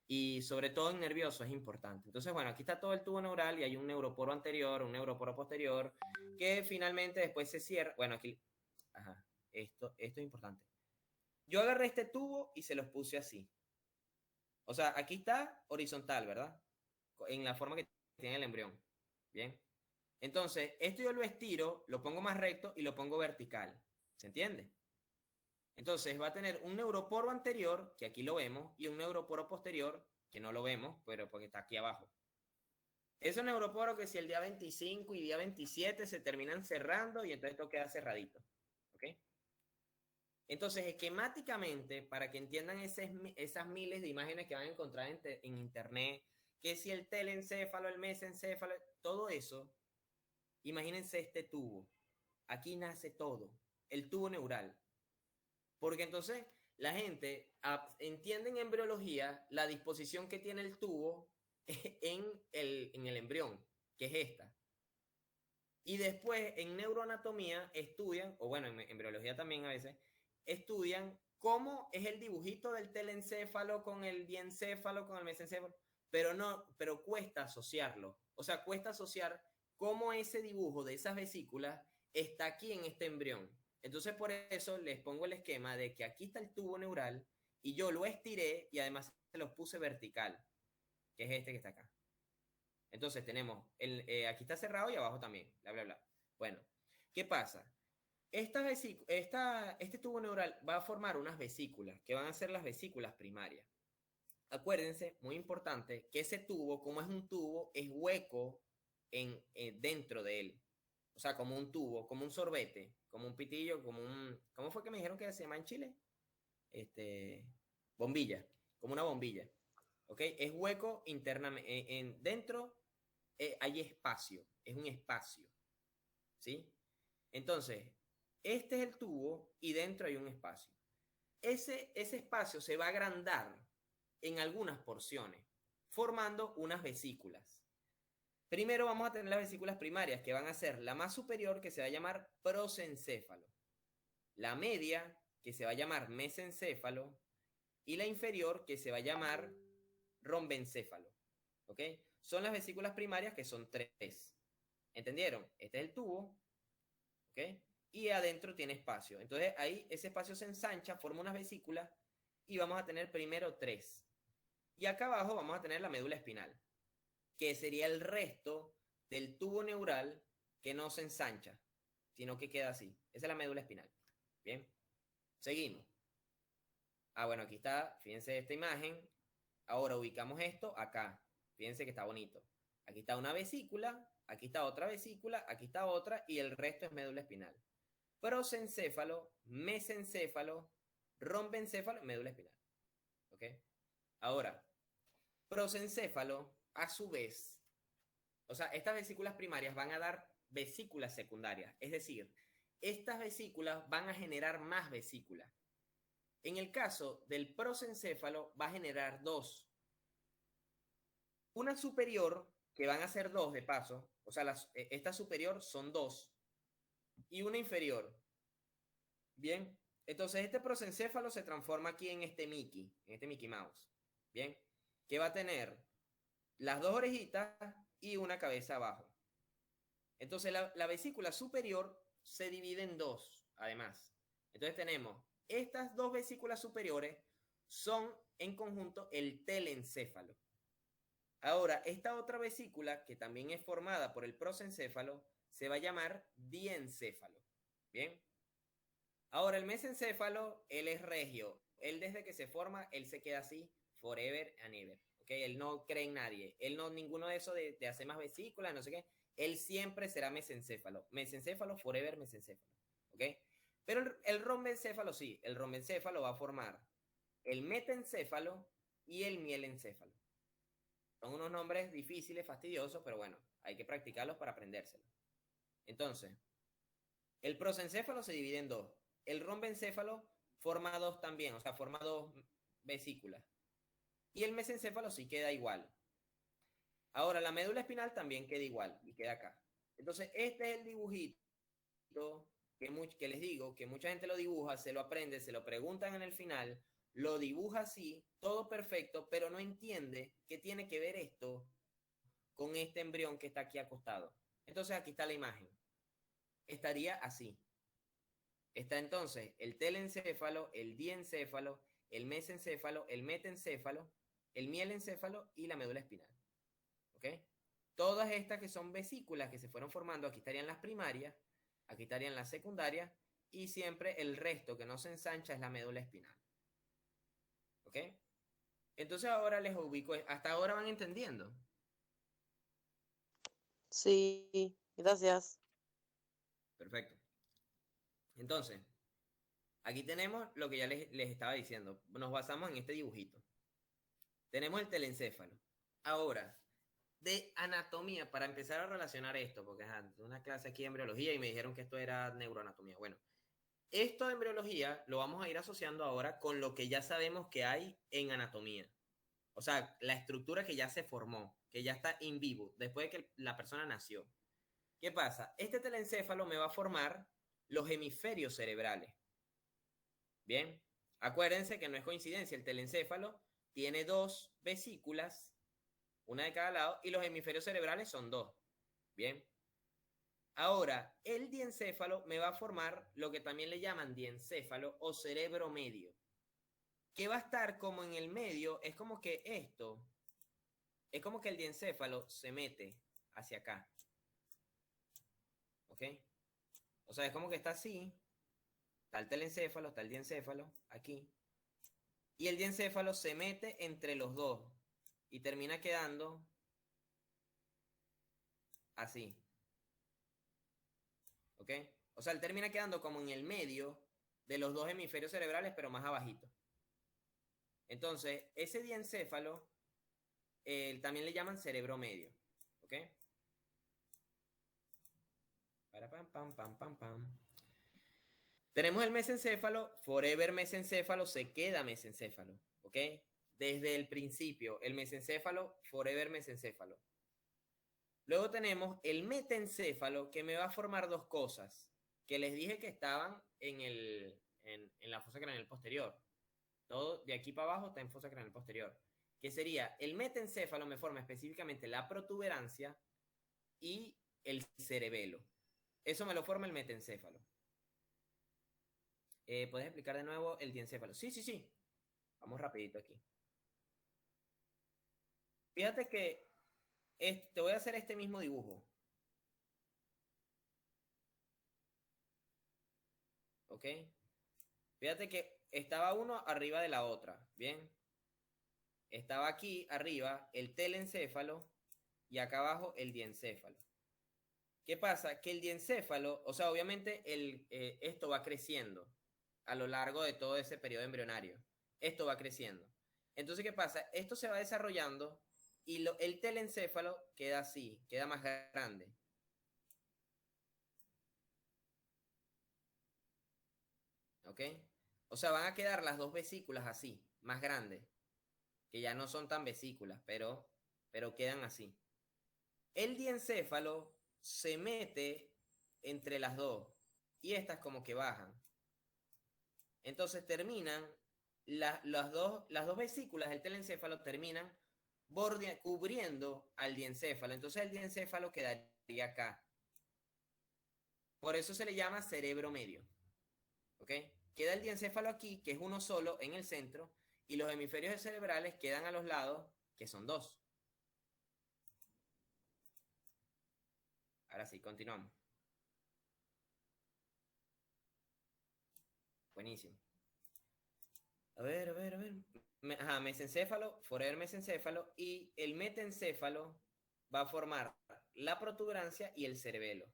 Y sobre todo en nervioso es importante. Entonces, bueno, aquí está todo el tubo neural y hay un neuroporo anterior, un neuroporo posterior, que finalmente después se cierra. Bueno, aquí, ajá, esto es importante. Yo agarré este tubo y se los puse así. O sea, aquí está horizontal, ¿verdad? En la forma que tiene el embrión. Bien. Entonces, esto yo lo estiro, lo pongo más recto y lo pongo vertical. ¿Se entiende? Entonces va a tener un neuroporo anterior, que aquí lo vemos, y un neuroporo posterior, que no lo vemos, pero porque está aquí abajo. Esos neuroporos que si el día 25 y día 27 se terminan cerrando y entonces esto queda cerradito. ¿Ok? Entonces, esquemáticamente, para que entiendan esas miles de imágenes que van a encontrar en internet, que si el telencéfalo, el mesencéfalo, todo eso, imagínense este tubo. Aquí nace todo, el tubo neural. Porque entonces la gente entiende en embriología la disposición que tiene el tubo en el embrión, que es esta. Y después en neuroanatomía estudian, o bueno, en embriología también a veces, estudian cómo es el dibujito del telencéfalo con el diencéfalo, con el mesencéfalo, pero cuesta asociarlo. O sea, cuesta asociar cómo ese dibujo de esas vesículas está aquí en este embrión. Entonces, por eso les pongo el esquema de que aquí está el tubo neural y yo lo estiré y además se los puse vertical, que es este que está acá. Entonces tenemos, aquí está cerrado y abajo también, bla, bla, bla. Bueno, ¿qué pasa? Este tubo neural va a formar unas vesículas, que van a ser las vesículas primarias. Acuérdense, muy importante, que ese tubo, como es un tubo, es hueco dentro de él. O sea, como un tubo, como un sorbete, como un pitillo, ¿cómo fue que me dijeron que se llama en Chile? Bombilla, como una bombilla. ¿Ok? Es hueco internamente, dentro hay espacio, es un espacio. ¿Sí? Entonces, este es el tubo y dentro hay un espacio. Ese espacio se va a agrandar en algunas porciones, formando unas vesículas. Primero vamos a tener las vesículas primarias, que van a ser la más superior, que se va a llamar prosencéfalo, la media, que se va a llamar mesencéfalo, y la inferior, que se va a llamar rombencéfalo. ¿Ok? Son las vesículas primarias, que son 3. ¿Entendieron? Este es el tubo, ¿ok? Y adentro tiene espacio. Entonces ahí ese espacio se ensancha, forma unas vesículas, y vamos a tener primero 3. Y acá abajo vamos a tener la médula espinal, que sería el resto del tubo neural que no se ensancha, sino que queda así. Esa es la médula espinal. Bien. Seguimos. Bueno, aquí está, fíjense esta imagen. Ahora ubicamos esto acá. Fíjense que está bonito. Aquí está una vesícula, aquí está otra vesícula, aquí está otra y el resto es médula espinal. Prosencéfalo, mesencéfalo, rombencéfalo, médula espinal. ¿Ok? Ahora, prosencéfalo, a su vez, o sea, estas vesículas primarias van a dar vesículas secundarias. Es decir, estas vesículas van a generar más vesículas. En el caso del prosencéfalo va a generar dos. Una superior, que van a ser dos de paso, o sea, esta superior son dos, y una inferior. Bien, entonces este prosencéfalo se transforma aquí en este Mickey Mouse. Bien, que va a tener las dos orejitas y una cabeza abajo. Entonces la vesícula superior se divide en dos, además. Entonces tenemos estas dos vesículas superiores son en conjunto el telencéfalo. Ahora, esta otra vesícula, que también es formada por el prosencéfalo, se va a llamar diencéfalo. ¿Bien? Ahora, el mesencéfalo, él es regio. Él desde que se forma, él se queda así forever and ever. ¿Okay? Él no cree en nadie. Él no, ninguno de eso de hacer más vesículas, no sé qué. Él siempre será mesencéfalo. Mesencéfalo, forever mesencéfalo. ¿Ok? Pero el rombencéfalo sí. El rombencéfalo va a formar el metencéfalo y el mielencéfalo. Son unos nombres difíciles, fastidiosos, pero bueno, hay que practicarlos para aprendérselos. Entonces, el prosencéfalo se divide en dos. El rombencéfalo forma dos también, o sea, forma dos vesículas. Y el mesencéfalo sí queda igual. Ahora, la médula espinal también queda igual y queda acá. Entonces, este es el dibujito que les digo, que mucha gente lo dibuja, se lo aprende, se lo preguntan en el final, lo dibuja así, todo perfecto, pero no entiende qué tiene que ver esto con este embrión que está aquí acostado. Entonces, aquí está la imagen. Estaría así. Está entonces el telencéfalo, el diencéfalo, el mesencéfalo, el metencéfalo, el mielencéfalo y la médula espinal. ¿Ok? Todas estas que son vesículas que se fueron formando, aquí estarían las primarias, aquí estarían las secundarias y siempre el resto que no se ensancha es la médula espinal. ¿Ok? Entonces ahora les ubico, hasta ahora van entendiendo. Sí, gracias. Perfecto. Entonces, aquí tenemos lo que ya les estaba diciendo. Nos basamos en este dibujito. Tenemos el telencéfalo. Ahora, de anatomía, para empezar a relacionar esto, porque es una clase aquí de embriología y me dijeron que esto era neuroanatomía. Bueno, esto de embriología lo vamos a ir asociando ahora con lo que ya sabemos que hay en anatomía. O sea, la estructura que ya se formó, que ya está in vivo, después de que la persona nació. ¿Qué pasa? Este telencéfalo me va a formar los hemisferios cerebrales. Bien, acuérdense que no es coincidencia, el telencéfalo tiene dos vesículas, una de cada lado, y los hemisferios cerebrales son dos. Bien. Ahora, el diencéfalo me va a formar lo que también le llaman diencéfalo o cerebro medio, que va a estar como en el medio, es como que esto, es como que el diencéfalo se mete hacia acá. ¿Ok? O sea, es como que está así, está el telencéfalo, está el diencéfalo, aquí, y el diencéfalo se mete entre los dos y termina quedando así. ¿Ok? O sea, él termina quedando como en el medio de los dos hemisferios cerebrales, pero más abajito. Entonces, ese diencéfalo también le llaman cerebro medio. ¿Ok? Para pam, pam, pam, pam, pam. Tenemos el mesencéfalo, forever mesencéfalo, se queda mesencéfalo. ¿Ok? Desde el principio, el mesencéfalo, forever mesencéfalo. Luego tenemos el metencéfalo, que me va a formar dos cosas, que les dije que estaban en la fosa craneal posterior. Todo de aquí para abajo está en fosa craneal posterior. Que sería, el metencéfalo me forma específicamente la protuberancia y el cerebelo. Eso me lo forma el metencéfalo. ¿Puedes explicar de nuevo el diencéfalo? Sí, sí, sí. Vamos rapidito aquí. Fíjate que te voy a hacer este mismo dibujo. ¿Ok? Fíjate que estaba uno arriba de la otra, ¿bien? Estaba aquí arriba el telencéfalo y acá abajo el diencéfalo. ¿Qué pasa? Que el diencéfalo, o sea, obviamente esto va creciendo a lo largo de todo ese periodo embrionario. Esto va creciendo. Entonces, ¿qué pasa? Esto se va desarrollando y el telencéfalo queda así, queda más grande. ¿Ok? O sea, van a quedar las dos vesículas así, más grandes, que ya no son tan vesículas, pero quedan así. El diencéfalo se mete entre las dos y estas como que bajan. Entonces terminan, las dos vesículas del telencéfalo terminan cubriendo al diencéfalo. Entonces el diencéfalo quedaría acá. Por eso se le llama cerebro medio. ¿Ok? Queda el diencéfalo aquí, que es uno solo en el centro, y los hemisferios cerebrales quedan a los lados, que son dos. Ahora sí, continuamos. Buenísimo. A ver. Mesencéfalo, forever mesencéfalo, y el metencéfalo va a formar la protuberancia y el cerebelo.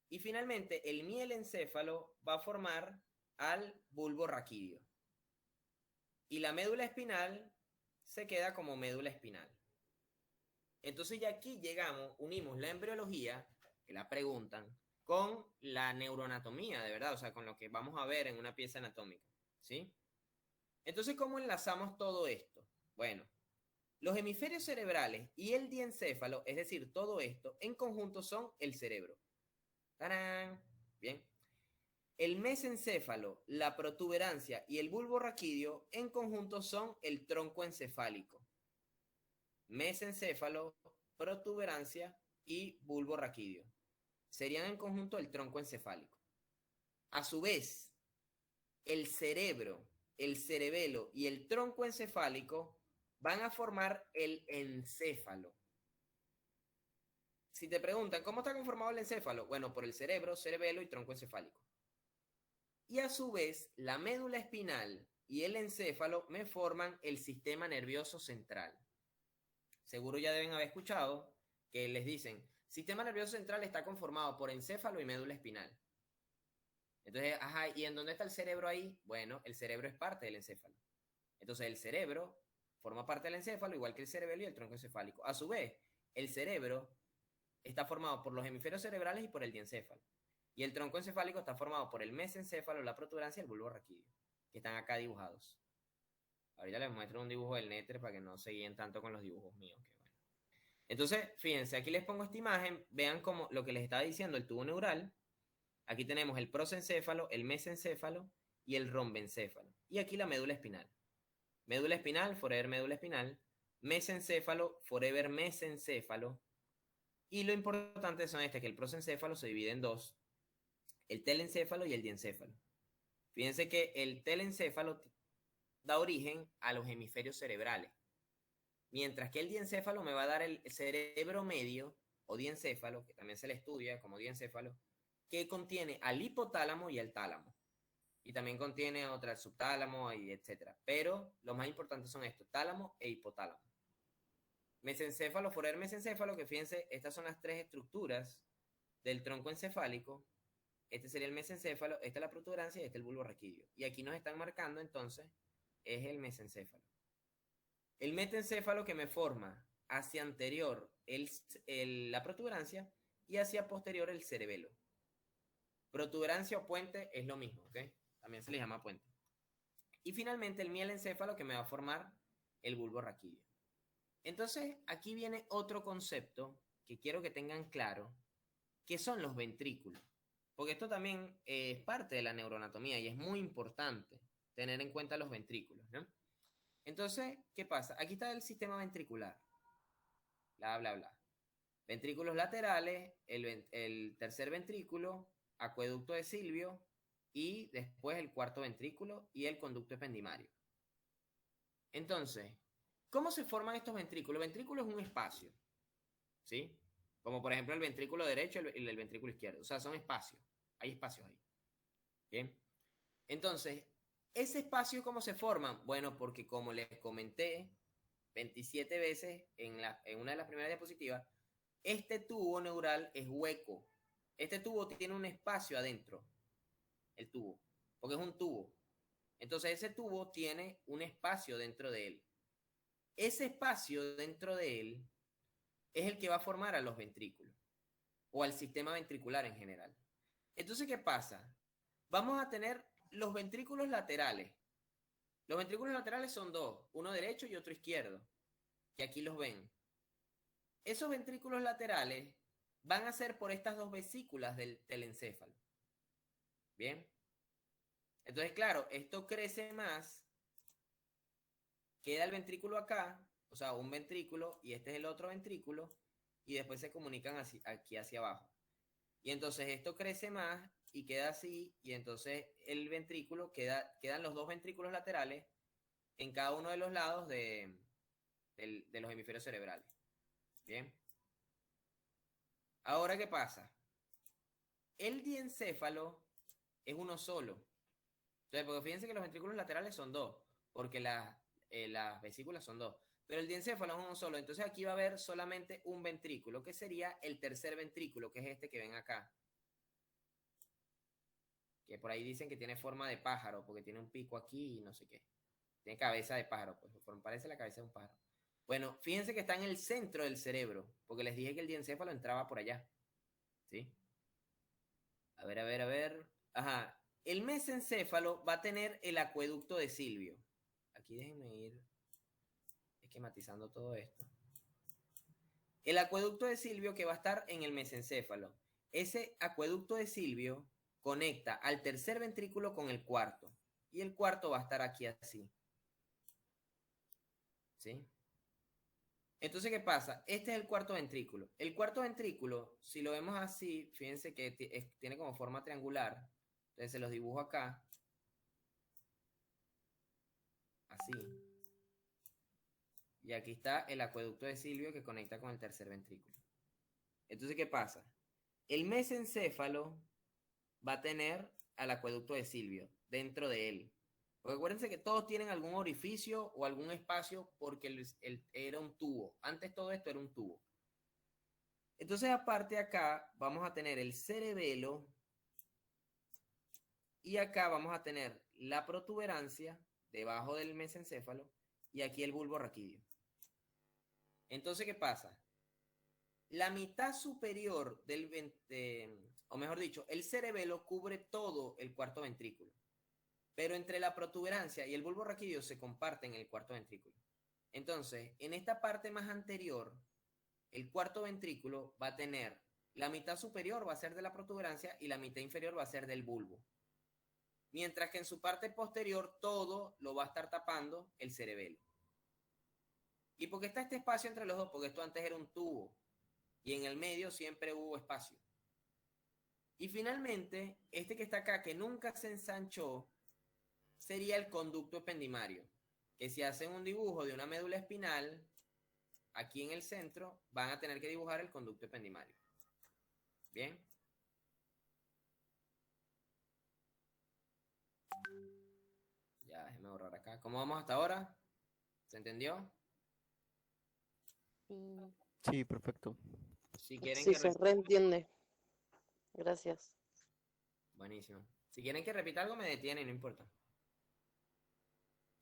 Y finalmente, el mielencéfalo va a formar al bulbo raquídeo. Y la médula espinal se queda como médula espinal. Entonces ya aquí unimos la embriología, que la preguntan, con la neuroanatomía, de verdad, o sea, con lo que vamos a ver en una pieza anatómica, ¿sí? Entonces, ¿cómo enlazamos todo esto? Bueno, los hemisferios cerebrales y el diencéfalo, es decir, todo esto, en conjunto son el cerebro. ¡Tarán! Bien. El mesencéfalo, la protuberancia y el bulbo raquídeo en conjunto son el tronco encefálico. Mesencéfalo, protuberancia y bulbo raquídeo. Serían en conjunto el tronco encefálico. A su vez, el cerebro, el cerebelo y el tronco encefálico van a formar el encéfalo. Si te preguntan, ¿cómo está conformado el encéfalo? Bueno, por el cerebro, cerebelo y tronco encefálico. Y a su vez, la médula espinal y el encéfalo me forman el sistema nervioso central. Seguro ya deben haber escuchado que les dicen, sistema nervioso central está conformado por encéfalo y médula espinal. Entonces, ¿y en dónde está el cerebro ahí? Bueno, el cerebro es parte del encéfalo. Entonces, el cerebro forma parte del encéfalo, igual que el cerebelo y el tronco encefálico. A su vez, el cerebro está formado por los hemisferios cerebrales y por el diencéfalo. Y el tronco encefálico está formado por el mesencéfalo, la protuberancia y el bulbo raquídeo, que están acá dibujados. Ahorita les muestro un dibujo del néter para que no se guíen tanto con los dibujos míos. Que bueno. Entonces, fíjense, aquí les pongo esta imagen, vean como lo que les estaba diciendo el tubo neural. Aquí tenemos el prosencéfalo, el mesencéfalo y el rombencéfalo. Y aquí la médula espinal. Médula espinal, forever médula espinal. Mesencéfalo, forever mesencéfalo. Y lo importante son que el prosencéfalo se divide en dos. El telencéfalo y el diencéfalo. Fíjense que el telencéfalo da origen a los hemisferios cerebrales. Mientras que el diencéfalo me va a dar el cerebro medio o diencéfalo, que también se le estudia como diencéfalo, que contiene al hipotálamo y al tálamo. Y también contiene otra subtálamo y etcétera. Pero lo más importante son estos, tálamo e hipotálamo. Mesencéfalo, forever mesencéfalo, que fíjense, estas son las tres estructuras del tronco encefálico. Este sería el mesencéfalo, esta es la protuberancia y este es el bulbo raquídeo. Y aquí nos están marcando entonces, es el mesencéfalo. El metencéfalo que me forma hacia anterior la protuberancia y hacia posterior el cerebelo. Protuberancia o puente es lo mismo, ¿ok? También se le llama puente. Y finalmente el mielencéfalo que me va a formar el bulbo raquídeo. Entonces, aquí viene otro concepto que quiero que tengan claro, que son los ventrículos. Porque esto también es parte de la neuroanatomía y es muy importante tener en cuenta los ventrículos, ¿no? Entonces, ¿qué pasa? Aquí está el sistema ventricular. Bla, bla, bla. Ventrículos laterales, el tercer ventrículo, acueducto de Silvio y después el cuarto ventrículo y el conducto ependimario. Entonces, ¿cómo se forman estos ventrículos? El ventrículo es un espacio, ¿sí? Como por ejemplo el ventrículo derecho y el ventrículo izquierdo. O sea, son espacios. Hay espacios ahí. ¿Bien? Entonces, ¿Ese espacio cómo se forma? Bueno, porque como les comenté 27 veces en una de las primeras diapositivas, este tubo neural es hueco. Este tubo tiene un espacio adentro, el tubo, porque es un tubo. Entonces ese tubo tiene un espacio dentro de él. Ese espacio dentro de él es el que va a formar a los ventrículos o al sistema ventricular en general. Entonces, ¿qué pasa? Vamos a tener los ventrículos laterales. Los ventrículos laterales son dos, uno derecho y otro izquierdo, que aquí los ven. Esos ventrículos laterales van a ser por estas dos vesículas del encéfalo. ¿Bien? Entonces, claro, esto crece más, queda el ventrículo acá, o sea, un ventrículo, y este es el otro ventrículo, y después se comunican así, aquí hacia abajo. Y entonces esto crece más y queda así, y entonces el ventrículo, quedan los dos ventrículos laterales en cada uno de los lados de los hemisferios cerebrales. ¿Bien? Ahora, ¿qué pasa? El diencéfalo es uno solo. Entonces, porque fíjense que los ventrículos laterales son dos, porque las vesículas son dos. Pero el diencéfalo es uno solo. Entonces aquí va a haber solamente un ventrículo, que sería el tercer ventrículo, que es este que ven acá. Que por ahí dicen que tiene forma de pájaro, porque tiene un pico aquí y no sé qué. Tiene cabeza de pájaro, pues parece la cabeza de un pájaro. Bueno, fíjense que está en el centro del cerebro, porque les dije que el diencéfalo entraba por allá. ¿Sí? A ver. Ajá. El mesencéfalo va a tener el acueducto de Silvio. Aquí déjenme ir esquematizando todo esto. El acueducto de Silvio que va a estar en el mesencéfalo. Ese acueducto de Silvio conecta al tercer ventrículo con el cuarto. Y el cuarto va a estar aquí así. ¿Sí? Entonces, ¿qué pasa? Este es el cuarto ventrículo. El cuarto ventrículo, si lo vemos así, fíjense que tiene como forma triangular. Entonces se los dibujo acá. Así. Y aquí está el acueducto de Silvio que conecta con el tercer ventrículo. Entonces, ¿qué pasa? El mesencéfalo va a tener al acueducto de Silvio dentro de él. Porque acuérdense que todos tienen algún orificio o algún espacio porque era un tubo. Antes todo esto era un tubo. Entonces, aparte acá, vamos a tener el cerebelo y acá vamos a tener la protuberancia debajo del mesencéfalo y aquí el bulbo raquídeo. Entonces, ¿qué pasa? La mitad superior o mejor dicho, el cerebelo cubre todo el cuarto ventrículo. Pero entre la protuberancia y el bulbo raquídeo se comparten el cuarto ventrículo. Entonces, en esta parte más anterior, el cuarto ventrículo va a tener la mitad superior va a ser de la protuberancia y la mitad inferior va a ser del bulbo. Mientras que en su parte posterior todo lo va a estar tapando el cerebelo. ¿Y por qué está este espacio entre los dos? Porque esto antes era un tubo y en el medio siempre hubo espacio. Y finalmente, este que está acá, que nunca se ensanchó, sería el conducto ependimario, que si hacen un dibujo de una médula espinal, aquí en el centro, van a tener que dibujar el conducto ependimario. ¿Bien? Ya, déjenme borrar acá. ¿Cómo vamos hasta ahora? ¿Se entendió? Sí. Sí, perfecto. Si quieren Sí, que se reentiende. Gracias. Buenísimo. Si quieren que repita algo, me detienen, no importa.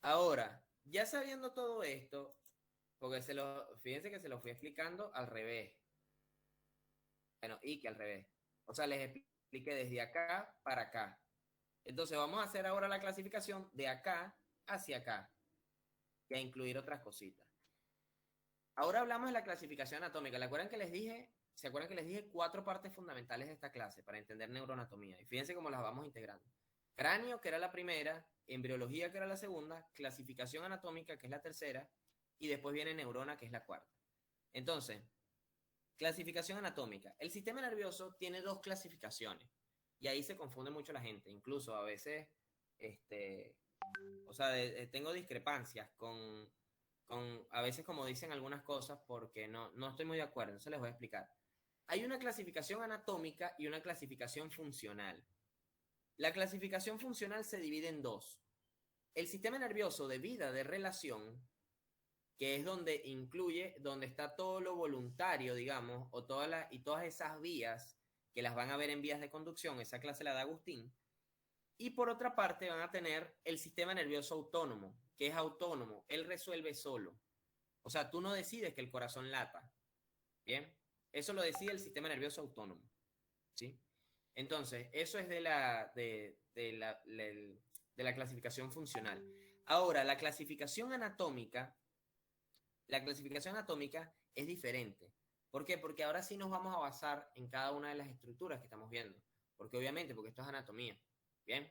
Ahora, ya sabiendo todo esto, porque fíjense que se lo fui explicando al revés. Bueno, y que al revés. O sea, les expliqué desde acá para acá. Entonces vamos a hacer ahora la clasificación de acá hacia acá, y a incluir otras cositas. Ahora hablamos de la clasificación anatómica. ¿Se acuerdan que les dije 4 partes fundamentales de esta clase para entender neuroanatomía? Y fíjense cómo las vamos integrando. Cráneo, que era la primera, embriología, que era la segunda, clasificación anatómica, que es la tercera, y después viene neurona, que es la cuarta. Entonces, clasificación anatómica. El sistema nervioso tiene 2 clasificaciones, y ahí se confunde mucho la gente. Incluso a veces, tengo discrepancias con a veces como dicen algunas cosas porque no estoy muy de acuerdo, entonces les voy a explicar. Hay una clasificación anatómica y una clasificación funcional. La clasificación funcional se divide en 2. el sistema nervioso de vida de relación, que es donde incluye, donde está todo lo voluntario, digamos, o todas esas vías que las van a ver en vías de conducción, esa clase la da Agustín. Y por otra parte van a tener el sistema nervioso autónomo, que es autónomo, él resuelve solo. O sea, tú no decides que el corazón lata. ¿Bien? Eso lo decide el sistema nervioso autónomo. ¿Sí? Entonces, eso es de la clasificación funcional. Ahora, la clasificación anatómica es diferente. ¿Por qué? Porque ahora sí nos vamos a basar en cada una de las estructuras que estamos viendo. Porque esto es anatomía. ¿Bien?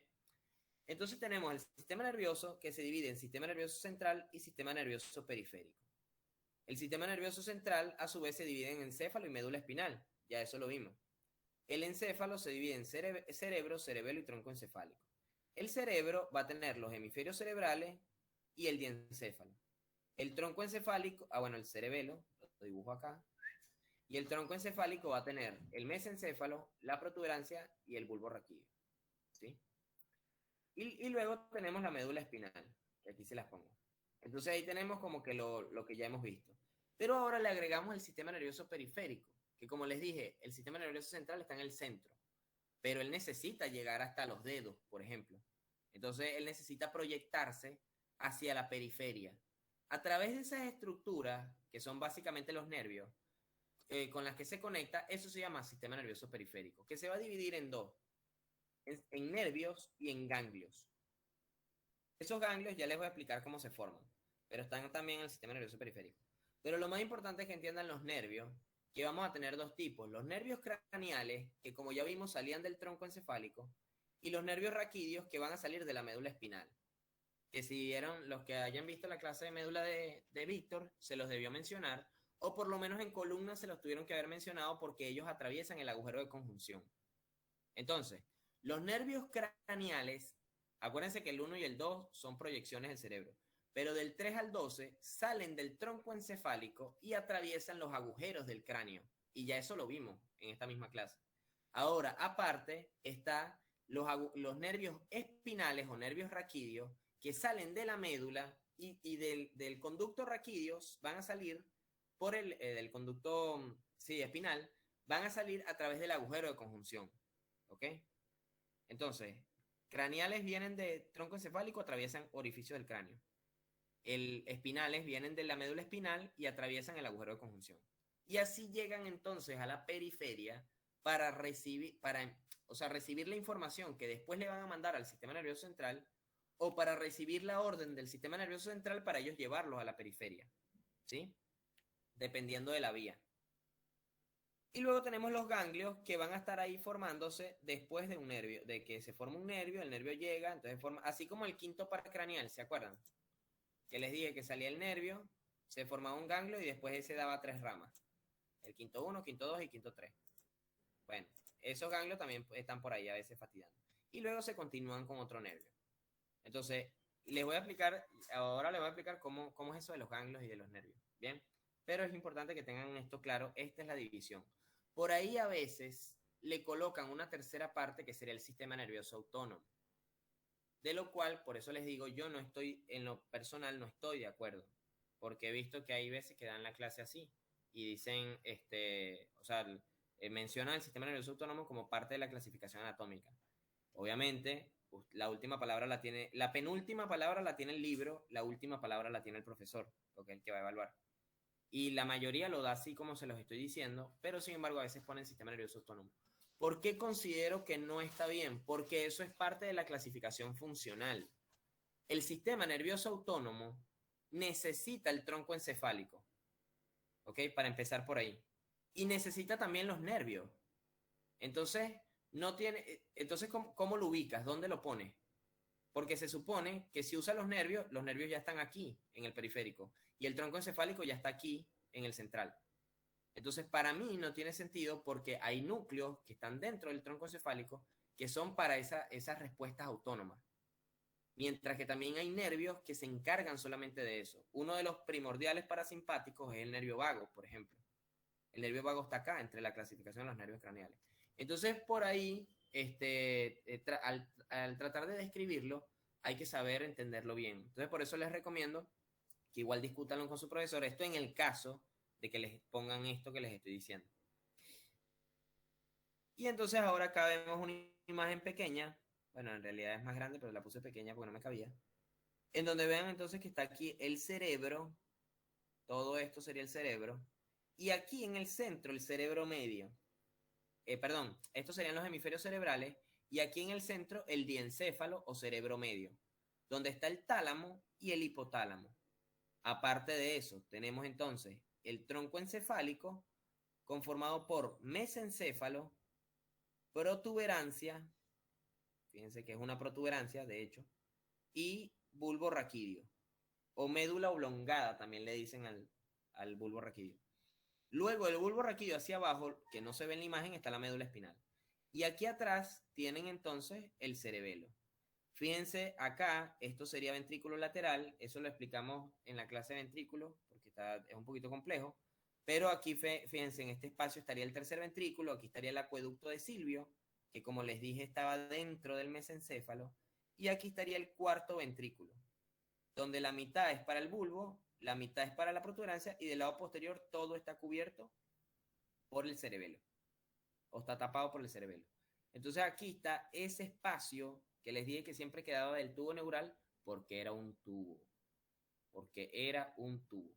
Entonces tenemos el sistema nervioso que se divide en sistema nervioso central y sistema nervioso periférico. El sistema nervioso central, a su vez, se divide en encéfalo y médula espinal. Ya eso lo vimos. El encéfalo se divide en cerebro, cerebelo y tronco encefálico. El cerebro va a tener los hemisferios cerebrales y el diencéfalo. El tronco encefálico, el cerebelo, lo dibujo acá. Y el tronco encefálico va a tener el mesencéfalo, la protuberancia y el bulbo raquídeo. ¿Sí? Y luego tenemos la médula espinal, que aquí se las pongo. Entonces ahí tenemos como que lo que ya hemos visto. Pero ahora le agregamos el sistema nervioso periférico, que como les dije, el sistema nervioso central está en el centro, pero él necesita llegar hasta los dedos, por ejemplo. Entonces él necesita proyectarse hacia la periferia. A través de esas estructuras, que son básicamente los nervios, con las que se conecta, eso se llama sistema nervioso periférico, que se va a dividir en dos, en nervios y en ganglios. Esos ganglios ya les voy a explicar cómo se forman, pero están también en el sistema nervioso periférico. Pero lo más importante es que entiendan los nervios, que vamos a tener dos tipos. Los nervios craneales, que como ya vimos salían del tronco encefálico, y los nervios raquídeos, que van a salir de la médula espinal. Que si vieron, los que hayan visto la clase de médula de Víctor, se los debió mencionar, o por lo menos en columnas se los tuvieron que haber mencionado porque ellos atraviesan el agujero de conjunción. Entonces, los nervios craneales, acuérdense que el 1 y el 2 son proyecciones del cerebro, pero del 3 al 12 salen del tronco encefálico y atraviesan los agujeros del cráneo. Y ya eso lo vimos en esta misma clase. Ahora, aparte, están los nervios espinales o nervios raquídeos que salen de la médula y del conducto raquídeo van a salir por del conducto espinal, van a salir a través del agujero de conjunción. ¿Ok? Entonces, craneales vienen de tronco encefálico, atraviesan orificios del cráneo. El espinales vienen de la médula espinal y atraviesan el agujero de conjunción. Y así llegan entonces a la periferia para recibir la información que después le van a mandar al sistema nervioso central o para recibir la orden del sistema nervioso central para ellos llevarlos a la periferia. ¿Sí? Dependiendo de la vía. Y luego tenemos los ganglios que van a estar ahí formándose después de un nervio, de que se forma un nervio, el nervio llega, entonces forma, así como el quinto par craneal, ¿se acuerdan? Que les dije que salía el nervio, se formaba un ganglio y después ese daba 3 ramas. El quinto 1, quinto 2 y quinto 3. Bueno, esos ganglios también están por ahí a veces fastidiando. Y luego se continúan con otro nervio. Entonces, les voy a explicar cómo es eso de los ganglios y de los nervios. ¿Bien? Pero es importante que tengan esto claro, esta es la división. Por ahí a veces le colocan una tercera parte que sería el sistema nervioso autónomo. De lo cual, por eso les digo, yo no estoy, en lo personal, no estoy de acuerdo. Porque he visto que hay veces que dan la clase así y dicen, mencionan el sistema nervioso autónomo como parte de la clasificación anatómica. Obviamente, la última palabra la penúltima palabra la tiene el libro, la última palabra la tiene el profesor, porque es el que va a evaluar. Y la mayoría lo da así como se los estoy diciendo, pero sin embargo a veces ponen sistema nervioso autónomo. ¿Por qué considero que no está bien? Porque eso es parte de la clasificación funcional. El sistema nervioso autónomo necesita el tronco encefálico, ¿ok? Para empezar por ahí. Y necesita también los nervios. Entonces, ¿cómo lo ubicas? ¿Dónde lo pones? Porque se supone que si usa los nervios ya están aquí, en el periférico, y el tronco encefálico ya está aquí, en el central. Entonces, para mí no tiene sentido porque hay núcleos que están dentro del tronco encefálico que son para esas respuestas autónomas. Mientras que también hay nervios que se encargan solamente de eso. Uno de los primordiales parasimpáticos es el nervio vago, por ejemplo. El nervio vago está acá, entre la clasificación de los nervios craneales. Entonces, por ahí, al tratar de describirlo, hay que saber entenderlo bien. Entonces, por eso les recomiendo que igual discútanlo con su profesor. Esto en el caso de que les pongan esto que les estoy diciendo. Y entonces ahora acá vemos una imagen pequeña. Bueno, en realidad es más grande, pero la puse pequeña porque no me cabía. En donde vean entonces que está aquí el cerebro. Todo esto sería el cerebro. Y aquí en el centro, el cerebro medio. Perdón, estos serían los hemisferios cerebrales. Y aquí en el centro, el diencéfalo o cerebro medio, donde está el tálamo y el hipotálamo. Aparte de eso, tenemos entonces el tronco encefálico conformado por mesencéfalo, protuberancia, fíjense que es una protuberancia, de hecho, y bulbo raquídeo, o médula oblongada, también le dicen al bulbo raquídeo. Luego del bulbo raquídeo hacia abajo, que no se ve en la imagen, está la médula espinal. Y aquí atrás tienen entonces el cerebelo. Fíjense acá, esto sería ventrículo lateral, eso lo explicamos en la clase de ventrículo, porque es un poquito complejo, pero aquí fíjense, en este espacio estaría el tercer ventrículo, aquí estaría el acueducto de Silvio, que como les dije estaba dentro del mesencéfalo, y aquí estaría el cuarto ventrículo, donde la mitad es para el bulbo, la mitad es para la protuberancia, y del lado posterior todo está cubierto por el cerebelo, o está tapado por el cerebelo. Entonces aquí está ese espacio que les dije que siempre quedaba del tubo neural porque era un tubo. Porque era un tubo.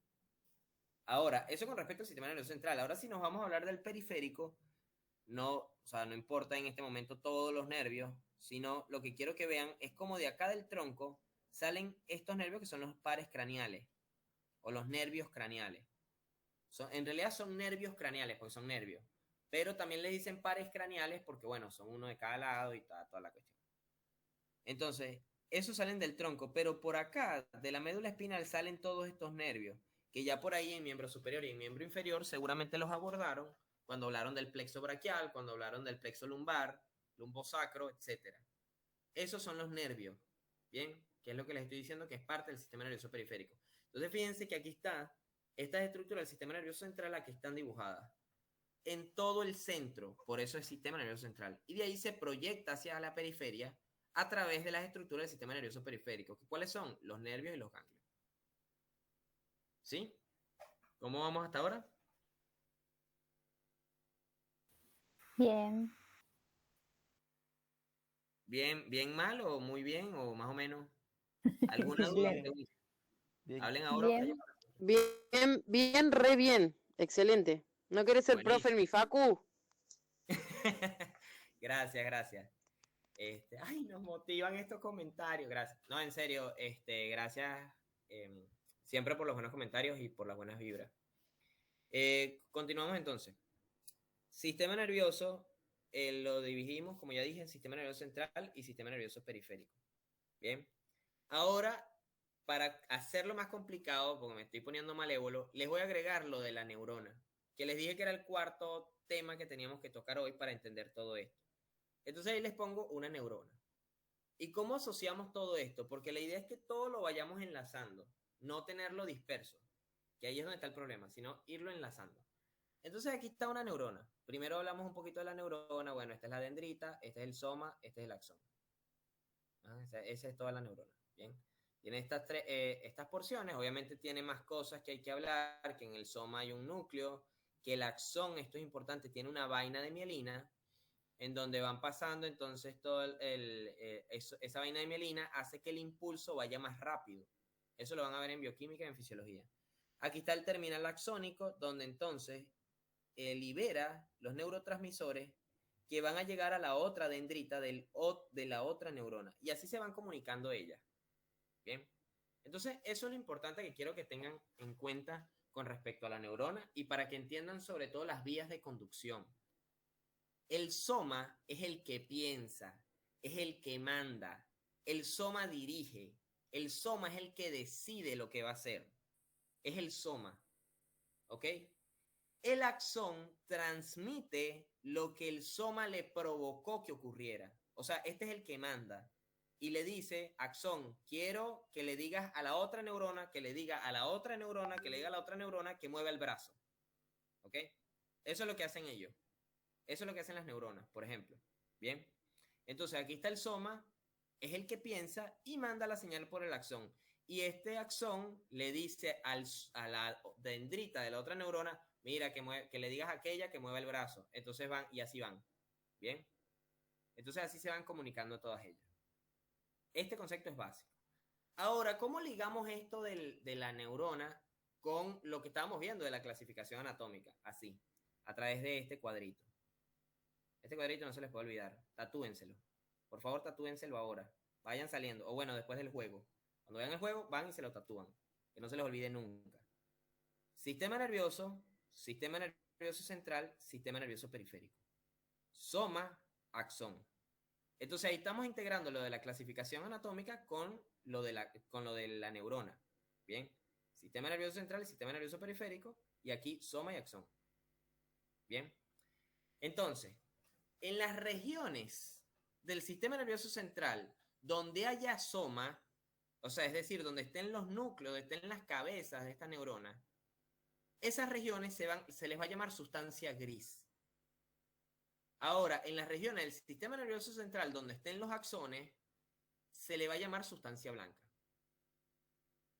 Ahora, eso con respecto al sistema nervioso central. Ahora si nos vamos a hablar del periférico, no importa en este momento todos los nervios, sino lo que quiero que vean es como de acá del tronco salen estos nervios que son los pares craneales o los nervios craneales. En realidad son nervios craneales porque son nervios. Pero también les dicen pares craneales porque, bueno, son uno de cada lado y toda la cuestión. Entonces, esos salen del tronco, pero por acá, de la médula espinal, salen todos estos nervios, que ya por ahí en miembro superior y en miembro inferior seguramente los abordaron cuando hablaron del plexo braquial, cuando hablaron del plexo lumbar, lumbosacro, etc. Esos son los nervios, ¿bien? Que es lo que les estoy diciendo que es parte del sistema nervioso periférico. Entonces, fíjense que aquí está estas estructuras del sistema nervioso central aquí están dibujadas en todo el centro, por eso es sistema nervioso central. Y de ahí se proyecta hacia la periferia a través de las estructuras del sistema nervioso periférico. ¿Cuáles son? Los nervios y los ganglios. ¿Sí? ¿Cómo vamos hasta ahora? Bien. ¿Bien mal o muy bien o más o menos? ¿Alguna duda? Excelente. Bien. Hablen ahora. Bien. Bien, re bien. Excelente. ¿No querés ser profe en mi facu? Gracias. Ay, nos motivan estos comentarios. Gracias. No, en serio, gracias siempre por los buenos comentarios y por las buenas vibras. Continuamos entonces. Sistema nervioso lo dividimos, como ya dije, en sistema nervioso central y sistema nervioso periférico. Bien. Ahora, para hacerlo más complicado, porque me estoy poniendo malévolo, les voy a agregar lo de la neurona, que les dije que era el cuarto tema que teníamos que tocar hoy para entender todo esto. Entonces ahí les pongo una neurona. ¿Y cómo asociamos todo esto? Porque la idea es que todo lo vayamos enlazando, no tenerlo disperso, que ahí es donde está el problema, sino irlo enlazando. Entonces aquí está una neurona. Primero hablamos un poquito de la neurona. Bueno, esta es la dendrita, este es el soma, este es el axón. Esa es toda la neurona. Bien. Tiene estas porciones. Obviamente tiene más cosas que hay que hablar, que en el soma hay un núcleo, que el axón, esto es importante, tiene una vaina de mielina, en donde van pasando, entonces esa vaina de mielina hace que el impulso vaya más rápido. Eso lo van a ver en bioquímica y en fisiología. Aquí está el terminal axónico, donde entonces libera los neurotransmisores que van a llegar a la otra dendrita de la otra neurona. Y así se van comunicando ellas. Bien. Entonces, eso es lo importante que quiero que tengan en cuenta con respecto a la neurona y para que entiendan sobre todo las vías de conducción. El soma es el que piensa, es el que manda, el soma dirige, el soma es el que decide lo que va a hacer, es el soma, ¿ok? El axón transmite lo que el soma le provocó que ocurriera, o sea, este es el que manda y le dice, axón, quiero que le digas a la otra neurona, que le diga a la otra neurona, que le diga a la otra neurona que mueva el brazo, ¿ok? Eso es lo que hacen ellos. Eso es lo que hacen las neuronas, por ejemplo. Bien. Entonces, aquí está el soma es el que piensa y manda la señal por el axón. Y este axón le dice a la dendrita de la otra neurona, mira, que le digas a aquella que mueva el brazo. Entonces van, y así van. ¿Bien? Entonces así se van comunicando todas ellas. Este concepto es básico. Ahora, ¿cómo ligamos esto de la neurona con lo que estábamos viendo de la clasificación anatómica? Así, a través de este cuadrito. Este cuadrito no se les puede olvidar. Tatúenselo. Por favor, tatúenselo ahora. Vayan saliendo. O bueno, después del juego. Cuando vean el juego, van y se lo tatúan. Que no se les olvide nunca. Sistema nervioso central, sistema nervioso periférico. Soma, axón. Entonces ahí estamos integrando lo de la clasificación anatómica con lo de la neurona. Bien. Sistema nervioso central y sistema nervioso periférico. Y aquí soma y axón. Bien. Entonces, en las regiones del sistema nervioso central donde haya soma, o sea, es decir, donde estén los núcleos, donde estén las cabezas de esta neurona, esas regiones se les va a llamar sustancia gris. Ahora, en las regiones del sistema nervioso central donde estén los axones, se le va a llamar sustancia blanca.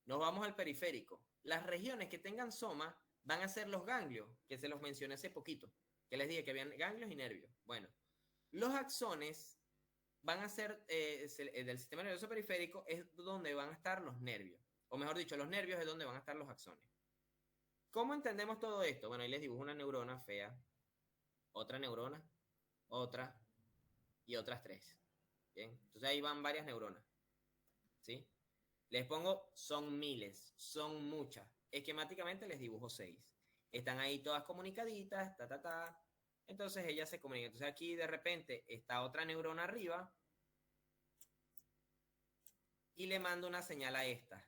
Nos vamos al periférico. Las regiones que tengan soma van a ser los ganglios, que se los mencioné hace poquito, que les dije que habían ganglios y nervios. Bueno, los axones van a ser, del sistema nervioso periférico es donde van a estar los nervios. O mejor dicho, los nervios es donde van a estar los axones. ¿Cómo entendemos todo esto? Bueno, ahí les dibujo una neurona fea, otra neurona, otra y otras 3. Bien, entonces ahí van varias neuronas. ¿Sí? Les pongo, son miles, son muchas. Esquemáticamente les dibujo 6. Están ahí todas comunicaditas, Entonces ellas se comunican. Entonces aquí de repente está otra neurona arriba y le mando una señal a esta,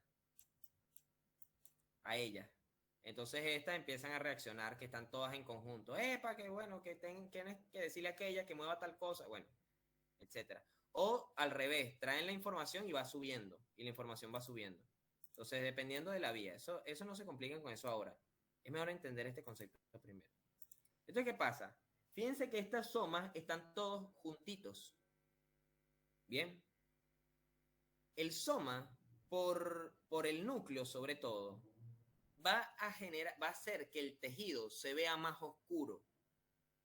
a ella. Entonces estas empiezan a reaccionar, que están todas en conjunto. ¡Epa! Que bueno, que tienen que decirle a aquella que mueva tal cosa, bueno, etcétera. O al revés, traen la información y va subiendo, y la información va subiendo. Entonces, dependiendo de la vía, eso no se compliquen con eso ahora. Es mejor entender este concepto primero. Entonces, ¿qué pasa? Fíjense que estas somas están todos juntitos. Bien. El soma, por el núcleo sobre todo, va a hacer que el tejido se vea más oscuro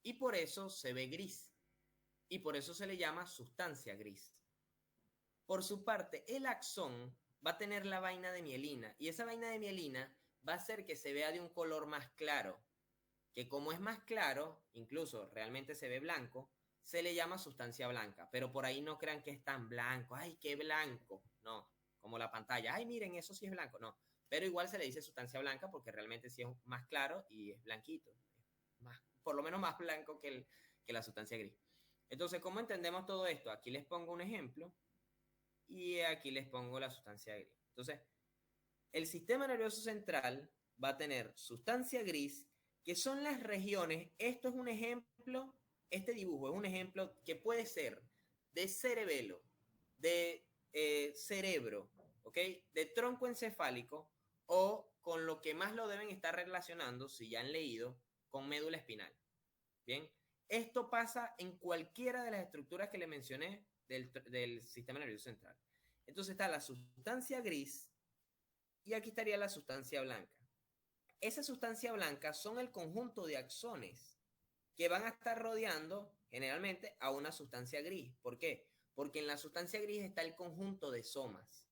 y por eso se ve gris y por eso se le llama sustancia gris. Por su parte, el axón va a tener la vaina de mielina y esa vaina de mielina va a hacer que se vea de un color más claro, que como es más claro, incluso realmente se ve blanco, se le llama sustancia blanca, pero por ahí no crean que es tan blanco, ¡ay, qué blanco! No, como la pantalla, ¡ay, miren, eso sí es blanco! No, pero igual se le dice sustancia blanca porque realmente sí es más claro y es blanquito. Por lo menos más blanco que la sustancia gris. Entonces, ¿cómo entendemos todo esto? Aquí les pongo un ejemplo y aquí les pongo la sustancia gris. Entonces, el sistema nervioso central va a tener sustancia gris, que son las regiones. Esto es un ejemplo, este dibujo es un ejemplo que puede ser de cerebelo, de cerebro, ¿ok? De tronco encefálico, o con lo que más lo deben estar relacionando, si ya han leído, con médula espinal. Bien, esto pasa en cualquiera de las estructuras que le mencioné del sistema nervioso central. Entonces está la sustancia gris y aquí estaría la sustancia blanca. Esa sustancia blanca son el conjunto de axones que van a estar rodeando generalmente a una sustancia gris. ¿Por qué? Porque en la sustancia gris está el conjunto de somas.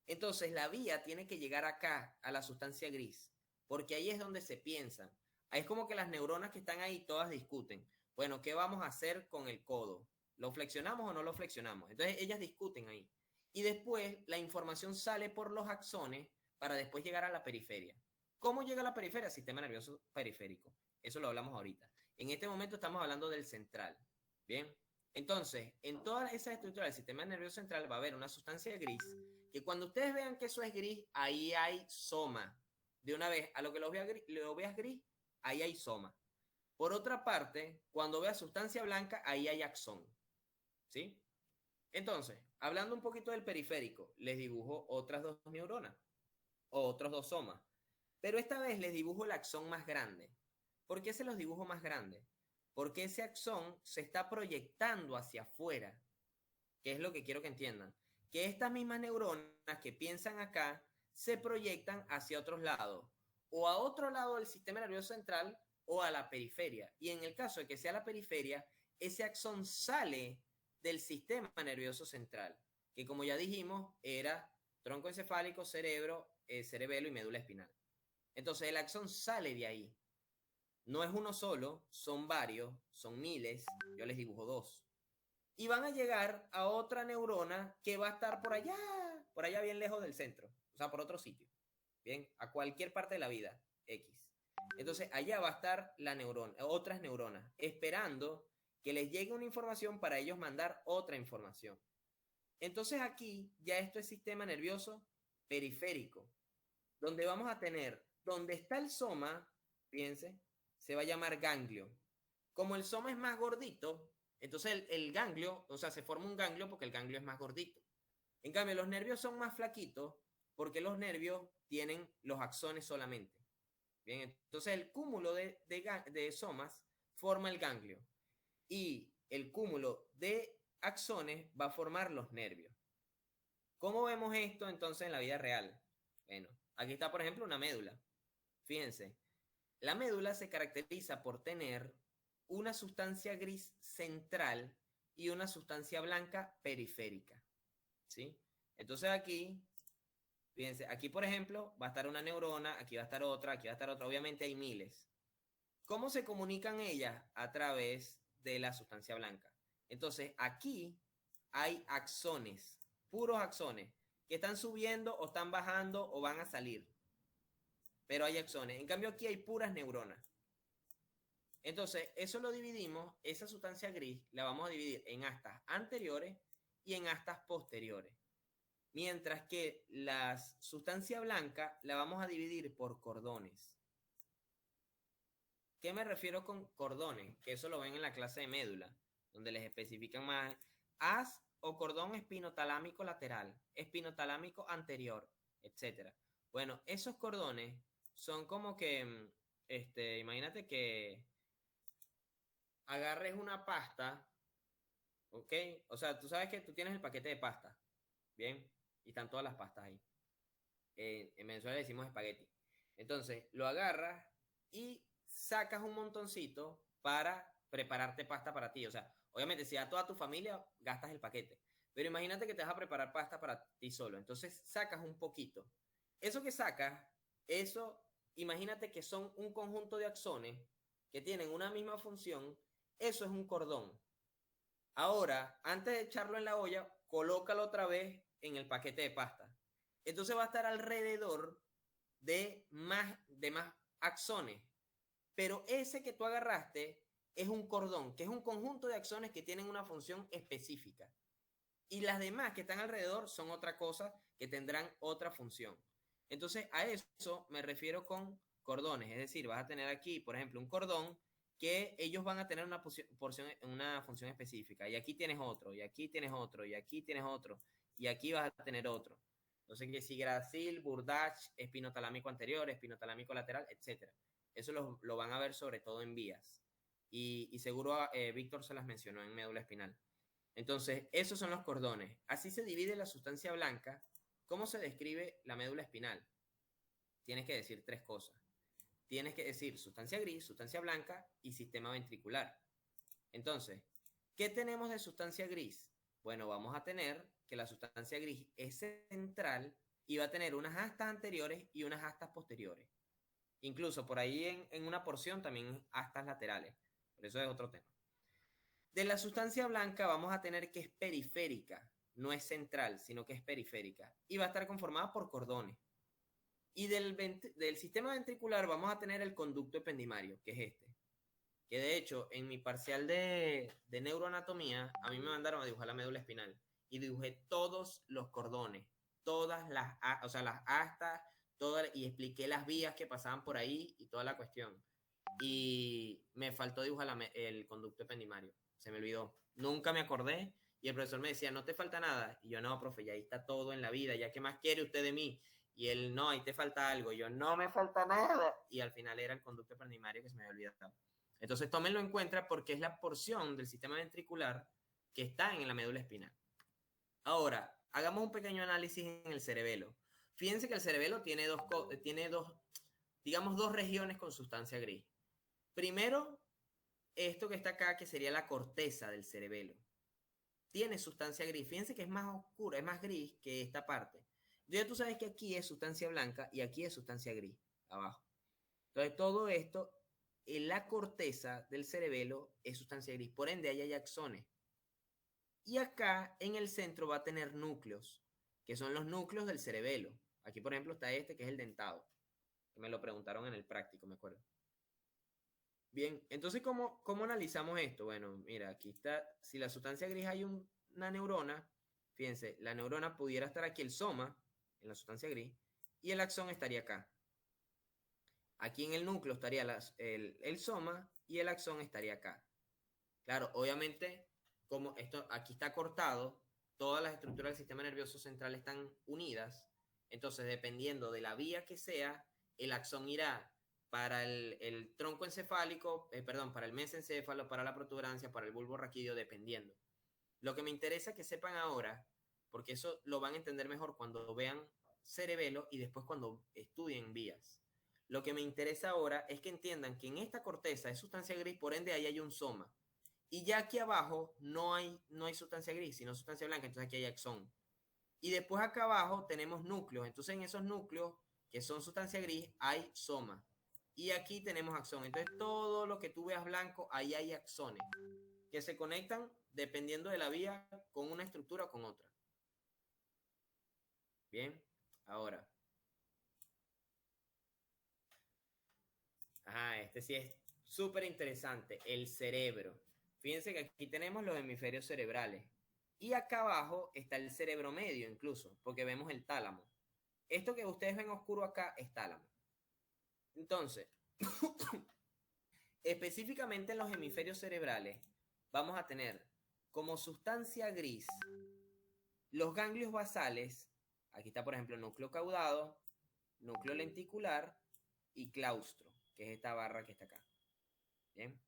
Entonces la vía tiene que llegar acá, a la sustancia gris, porque ahí es donde se piensan. Ahí es como que las neuronas que están ahí todas discuten. Bueno, ¿qué vamos a hacer con el codo? ¿Lo flexionamos o no lo flexionamos? Entonces ellas discuten ahí. Y después la información sale por los axones para después llegar a la periferia. ¿Cómo llega a la periferia? Sistema nervioso periférico. Eso lo hablamos ahorita. En este momento estamos hablando del central. Bien. Entonces, en todas esas estructuras del sistema nervioso central va a haber una sustancia gris que cuando ustedes vean que eso es gris, ahí hay soma. De una vez, a lo que lo veas gris, ahí hay soma. Por otra parte, cuando veas sustancia blanca, ahí hay axón. ¿Sí? Entonces, hablando un poquito del periférico, les dibujo otras 2 neuronas, o otros 2 somas. Pero esta vez les dibujo el axón más grande. ¿Por qué se los dibujo más grande? Porque ese axón se está proyectando hacia afuera. ¿Ok? que es lo que quiero que entiendan, que estas mismas neuronas que piensan acá se proyectan hacia otros lados, o a otro lado del sistema nervioso central o a la periferia. Y en el caso de que sea la periferia, ese axón sale del sistema nervioso central, que como ya dijimos, era tronco encefálico, cerebro, cerebelo y médula espinal. Entonces el axón sale de ahí. No es uno solo, son varios, son miles, yo les dibujo 2. Y van a llegar a otra neurona que va a estar por allá bien lejos del centro, o sea, por otro sitio, bien, a cualquier parte de la vida, X. Entonces allá va a estar la neurona, otras neuronas, esperando que les llegue una información para ellos mandar otra información. Entonces aquí ya esto es sistema nervioso periférico, donde vamos a tener, donde está el soma, fíjense, se va a llamar ganglio. Como el soma es más gordito, entonces el ganglio, o sea, se forma un ganglio porque el ganglio es más gordito. En cambio, los nervios son más flaquitos porque los nervios tienen los axones solamente. Bien, entonces el cúmulo de somas forma el ganglio y el cúmulo de axones va a formar los nervios. ¿Cómo vemos esto entonces en la vida real? Bueno, aquí está por ejemplo una médula. Fíjense, la médula se caracteriza por tener una sustancia gris central y una sustancia blanca periférica, ¿sí? Entonces aquí, fíjense, aquí por ejemplo va a estar una neurona, aquí va a estar otra, aquí va a estar otra, obviamente hay miles. ¿Cómo se comunican ellas? A través de la sustancia blanca. Entonces aquí hay axones, puros axones, que están subiendo o están bajando o van a salir. Pero hay axones. En cambio aquí hay puras neuronas. Entonces, eso lo dividimos, esa sustancia gris la vamos a dividir en astas anteriores y en astas posteriores. Mientras que la sustancia blanca la vamos a dividir por cordones. ¿Qué me refiero con cordones? Que eso lo ven en la clase de médula, donde les especifican más. Haz o cordón espinotalámico lateral, espinotalámico anterior, etc. Bueno, esos cordones son como que, imagínate que agarres una pasta, ¿ok? O sea, tú sabes que tú tienes el paquete de pasta, ¿bien? Y están todas las pastas ahí. En Venezuela le decimos espagueti. Entonces, lo agarras y sacas un montoncito para prepararte pasta para ti. O sea, obviamente, si a toda tu familia gastas el paquete. Pero imagínate que te vas a preparar pasta para ti solo. Entonces, sacas un poquito. Eso que sacas, eso, imagínate que son un conjunto de axones que tienen una misma función. Eso es un cordón. Ahora, antes de echarlo en la olla, colócalo otra vez en el paquete de pasta. Entonces va a estar alrededor de más axones. Pero ese que tú agarraste es un cordón, que es un conjunto de axones que tienen una función específica. Y las demás que están alrededor son otra cosa que tendrán otra función. Entonces, a eso me refiero con cordones. Es decir, vas a tener aquí, por ejemplo, un cordón que ellos van a tener una función específica. Y aquí tienes otro, y aquí tienes otro, y aquí tienes otro, y aquí vas a tener otro. Entonces, que si gracil, Burdach, espinotalámico anterior, espinotalámico lateral, etc. Eso lo van a ver sobre todo en vías. Y seguro Víctor se las mencionó en médula espinal. Entonces, esos son los cordones. Así se divide la sustancia blanca. ¿Cómo se describe la médula espinal? Tienes que decir 3 cosas. Tienes que decir sustancia gris, sustancia blanca y sistema ventricular. Entonces, ¿qué tenemos de sustancia gris? Bueno, vamos a tener que la sustancia gris es central y va a tener unas astas anteriores y unas astas posteriores. Incluso por ahí en una porción también astas laterales. Pero eso es otro tema. De la sustancia blanca vamos a tener que es periférica. No es central, sino que es periférica. Y va a estar conformada por cordones. Y del sistema ventricular vamos a tener el conducto ependimario, que es este. Que de hecho, en mi parcial de neuroanatomía, a mí me mandaron a dibujar la médula espinal. Y dibujé todos los cordones, todas las astas, y expliqué las vías que pasaban por ahí y toda la cuestión. Y me faltó dibujar el conducto ependimario. Se me olvidó. Nunca me acordé. Y el profesor me decía, no te falta nada. Y yo, no, profe, ya ahí está todo en la vida. ¿Ya qué más quiere usted de mí? Y él, no, ahí te falta algo. Y yo, no me falta nada. Y al final era el conducto ependimario que se me había olvidado. Entonces, tómenlo en cuenta porque es la porción del sistema ventricular que está en la médula espinal. Ahora, hagamos un pequeño análisis en el cerebelo. Fíjense que el cerebelo tiene digamos, dos regiones con sustancia gris. Primero, esto que está acá, que sería la corteza del cerebelo. Tiene sustancia gris. Fíjense que es más oscura, es más gris que esta parte. Entonces, tú sabes que aquí es sustancia blanca y aquí es sustancia gris, abajo. Entonces, todo esto, en la corteza del cerebelo es sustancia gris. Por ende, ahí hay axones. Y acá, en el centro, va a tener núcleos, que son los núcleos del cerebelo. Aquí, por ejemplo, está este, que es el dentado. Que me lo preguntaron en el práctico, me acuerdo. Bien, entonces, ¿cómo analizamos esto? Bueno, mira, aquí está, si la sustancia gris hay una neurona, fíjense, la neurona pudiera estar aquí, el soma, en la sustancia gris, y el axón estaría acá. Aquí en el núcleo estaría el soma y el axón estaría acá. Claro, obviamente, como esto aquí está cortado, todas las estructuras del sistema nervioso central están unidas, entonces dependiendo de la vía que sea, el axón irá para el tronco encefálico, para el mesencéfalo, para la protuberancia, para el bulbo raquídeo, dependiendo. Lo que me interesa que sepan ahora, porque eso lo van a entender mejor cuando vean cerebelo y después cuando estudien vías. Lo que me interesa ahora es que entiendan que en esta corteza es sustancia gris, por ende ahí hay un soma. Y ya aquí abajo no hay sustancia gris, sino sustancia blanca, entonces aquí hay axón. Y después acá abajo tenemos núcleos, entonces en esos núcleos, que son sustancia gris, hay soma. Y aquí tenemos axón. Entonces todo lo que tú veas blanco, ahí hay axones, que se conectan dependiendo de la vía con una estructura o con otra. Bien, ahora. Este sí es súper interesante, el cerebro. Fíjense que aquí tenemos los hemisferios cerebrales. Y acá abajo está el cerebro medio incluso, porque vemos el tálamo. Esto que ustedes ven oscuro acá es tálamo. Entonces, específicamente en los hemisferios cerebrales, vamos a tener como sustancia gris los ganglios basales. Aquí está, por ejemplo, núcleo caudado, núcleo lenticular y claustro, que es esta barra que está acá. Bien.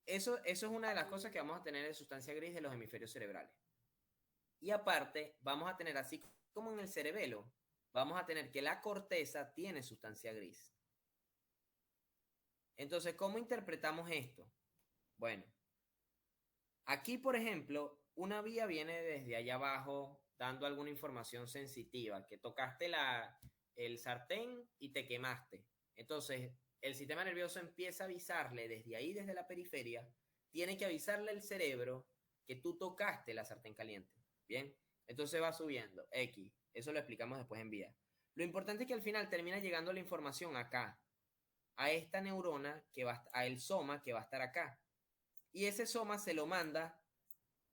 Eso es una de las cosas que vamos a tener de sustancia gris de los hemisferios cerebrales. Y aparte, vamos a tener, así como en el cerebelo, vamos a tener que la corteza tiene sustancia gris. Entonces, ¿cómo interpretamos esto? Bueno, aquí, por ejemplo, una vía viene desde allá abajo dando alguna información sensitiva, que tocaste el sartén y te quemaste. Entonces, el sistema nervioso empieza a avisarle desde ahí, desde la periferia, tiene que avisarle al cerebro que tú tocaste la sartén caliente. Bien, entonces va subiendo, X, eso lo explicamos después en vía. Lo importante es que al final termina llegando la información acá, a esta neurona, a el soma que va a estar acá. Y ese soma se lo manda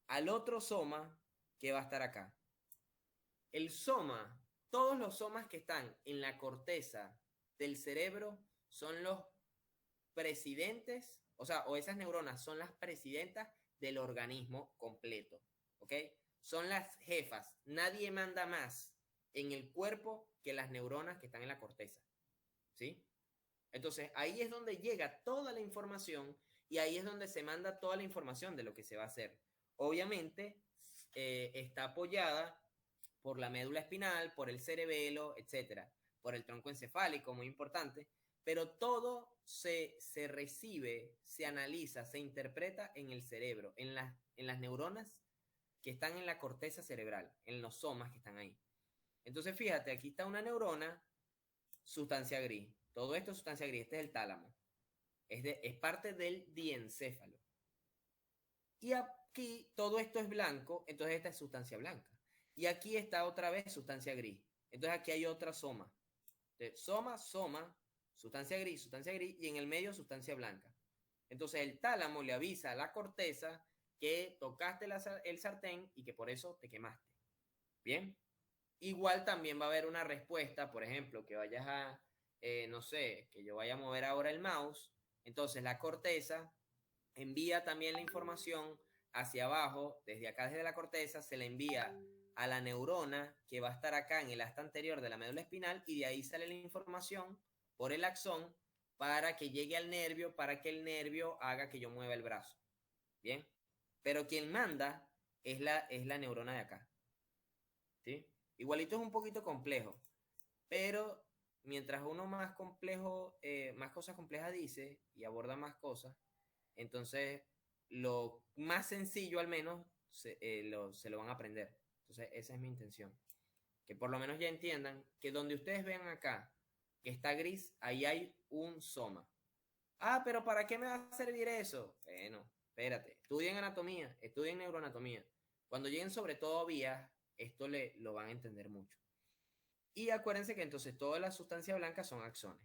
al otro soma que va a estar acá. El soma, todos los somas que están en la corteza del cerebro son los presidentes, o esas neuronas son las presidentas del organismo completo, ¿ok? Son las jefas. Nadie manda más en el cuerpo que las neuronas que están en la corteza, ¿sí? Entonces, ahí es donde llega toda la información y ahí es donde se manda toda la información de lo que se va a hacer. Obviamente, está apoyada por la médula espinal, por el cerebelo, etcétera, por el tronco encefálico, muy importante, pero todo se recibe, se analiza, se interpreta en el cerebro, en las neuronas que están en la corteza cerebral, en los somas que están ahí. Entonces, fíjate, aquí está una neurona, sustancia gris. Todo esto es sustancia gris, este es el tálamo. Es parte del diencéfalo. Y aquí todo esto es blanco, entonces esta es sustancia blanca. Y aquí está otra vez sustancia gris. Entonces aquí hay otra soma. Entonces, soma, sustancia gris, y en el medio sustancia blanca. Entonces el tálamo le avisa a la corteza que tocaste el sartén y que por eso te quemaste. Bien. Igual también va a haber una respuesta, por ejemplo, que vayas a, no sé, que yo vaya a mover ahora el mouse. Entonces la corteza envía también la información hacia abajo, desde acá, desde la corteza, se le envía a la neurona que va a estar acá en el asta anterior de la médula espinal y de ahí sale la información por el axón para que llegue al nervio, para que el nervio haga que yo mueva el brazo. Bien, pero quien manda es la neurona de acá. ¿Sí? Igualito es un poquito complejo, pero mientras uno más complejo, más cosas complejas dice y aborda más cosas, entonces lo más sencillo al menos se lo van a aprender. Entonces esa es mi intención. Que por lo menos ya entiendan que donde ustedes vean acá que está gris, ahí hay un soma. Ah, pero ¿para qué me va a servir eso? Bueno, espérate, estudien anatomía, estudien neuroanatomía. Cuando lleguen sobre todo vías, esto lo van a entender mucho. Y acuérdense que entonces toda la sustancia blanca son axones.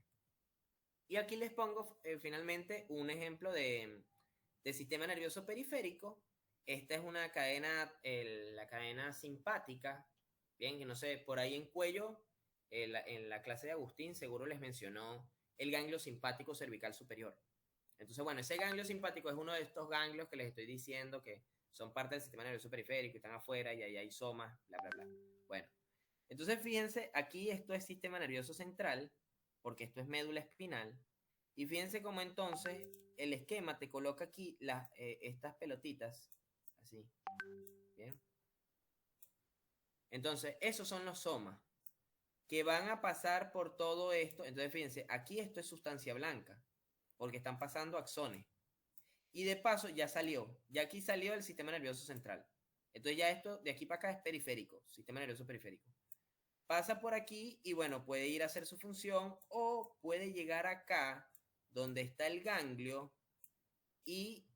Y aquí les pongo finalmente un ejemplo de sistema nervioso periférico. Esta es una cadena, la cadena simpática. Bien, que no sé, por ahí en cuello, en la clase de Agustín, seguro les mencionó el ganglio simpático cervical superior. Entonces, bueno, ese ganglio simpático es uno de estos ganglios que les estoy diciendo que son parte del sistema nervioso periférico y están afuera y ahí hay somas, bla, bla, bla. Bueno, entonces fíjense, aquí esto es sistema nervioso central, porque esto es médula espinal. Y fíjense cómo entonces el esquema te coloca aquí estas pelotitas, así. Bien. Entonces, esos son los somas que van a pasar por todo esto. Entonces, fíjense, aquí esto es sustancia blanca, porque están pasando axones. Y de paso ya salió, ya aquí salió el sistema nervioso central. Entonces ya esto de aquí para acá es periférico, sistema nervioso periférico. Pasa por aquí y bueno, puede ir a hacer su función o puede llegar acá donde está el ganglio y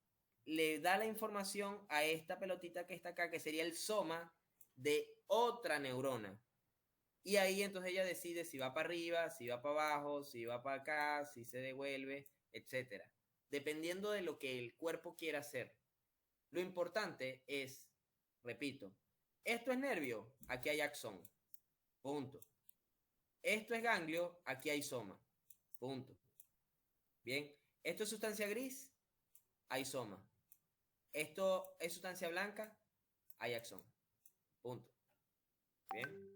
le da la información a esta pelotita que está acá, que sería el soma de otra neurona. Y ahí entonces ella decide si va para arriba, si va para abajo, si va para acá, si se devuelve, etc. Dependiendo de lo que el cuerpo quiera hacer. Lo importante es, repito, esto es nervio, aquí hay axón. Punto. Esto es ganglio, aquí hay soma. Punto. Bien. Esto es sustancia gris, hay soma. Esto es sustancia blanca, hay axón. Punto. Bien.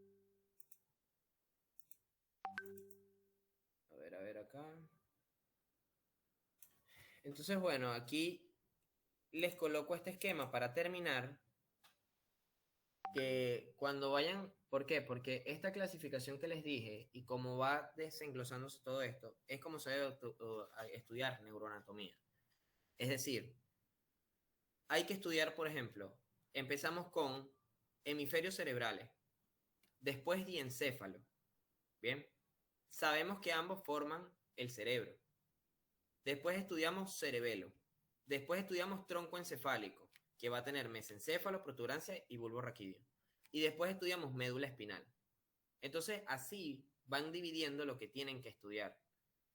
A ver acá. Entonces, bueno, aquí les coloco este esquema para terminar. Que cuando vayan, ¿por qué? Porque esta clasificación que les dije y cómo va desenglosándose todo esto, es como se debe estudiar neuroanatomía. Es decir, hay que estudiar, por ejemplo, empezamos con hemisferios cerebrales, después diencéfalo, ¿bien? Sabemos que ambos forman el cerebro. Después estudiamos cerebelo. Después estudiamos tronco encefálico, que va a tener mesencéfalo, protuberancia y bulbo raquídeo. Y después estudiamos médula espinal. Entonces, así van dividiendo lo que tienen que estudiar.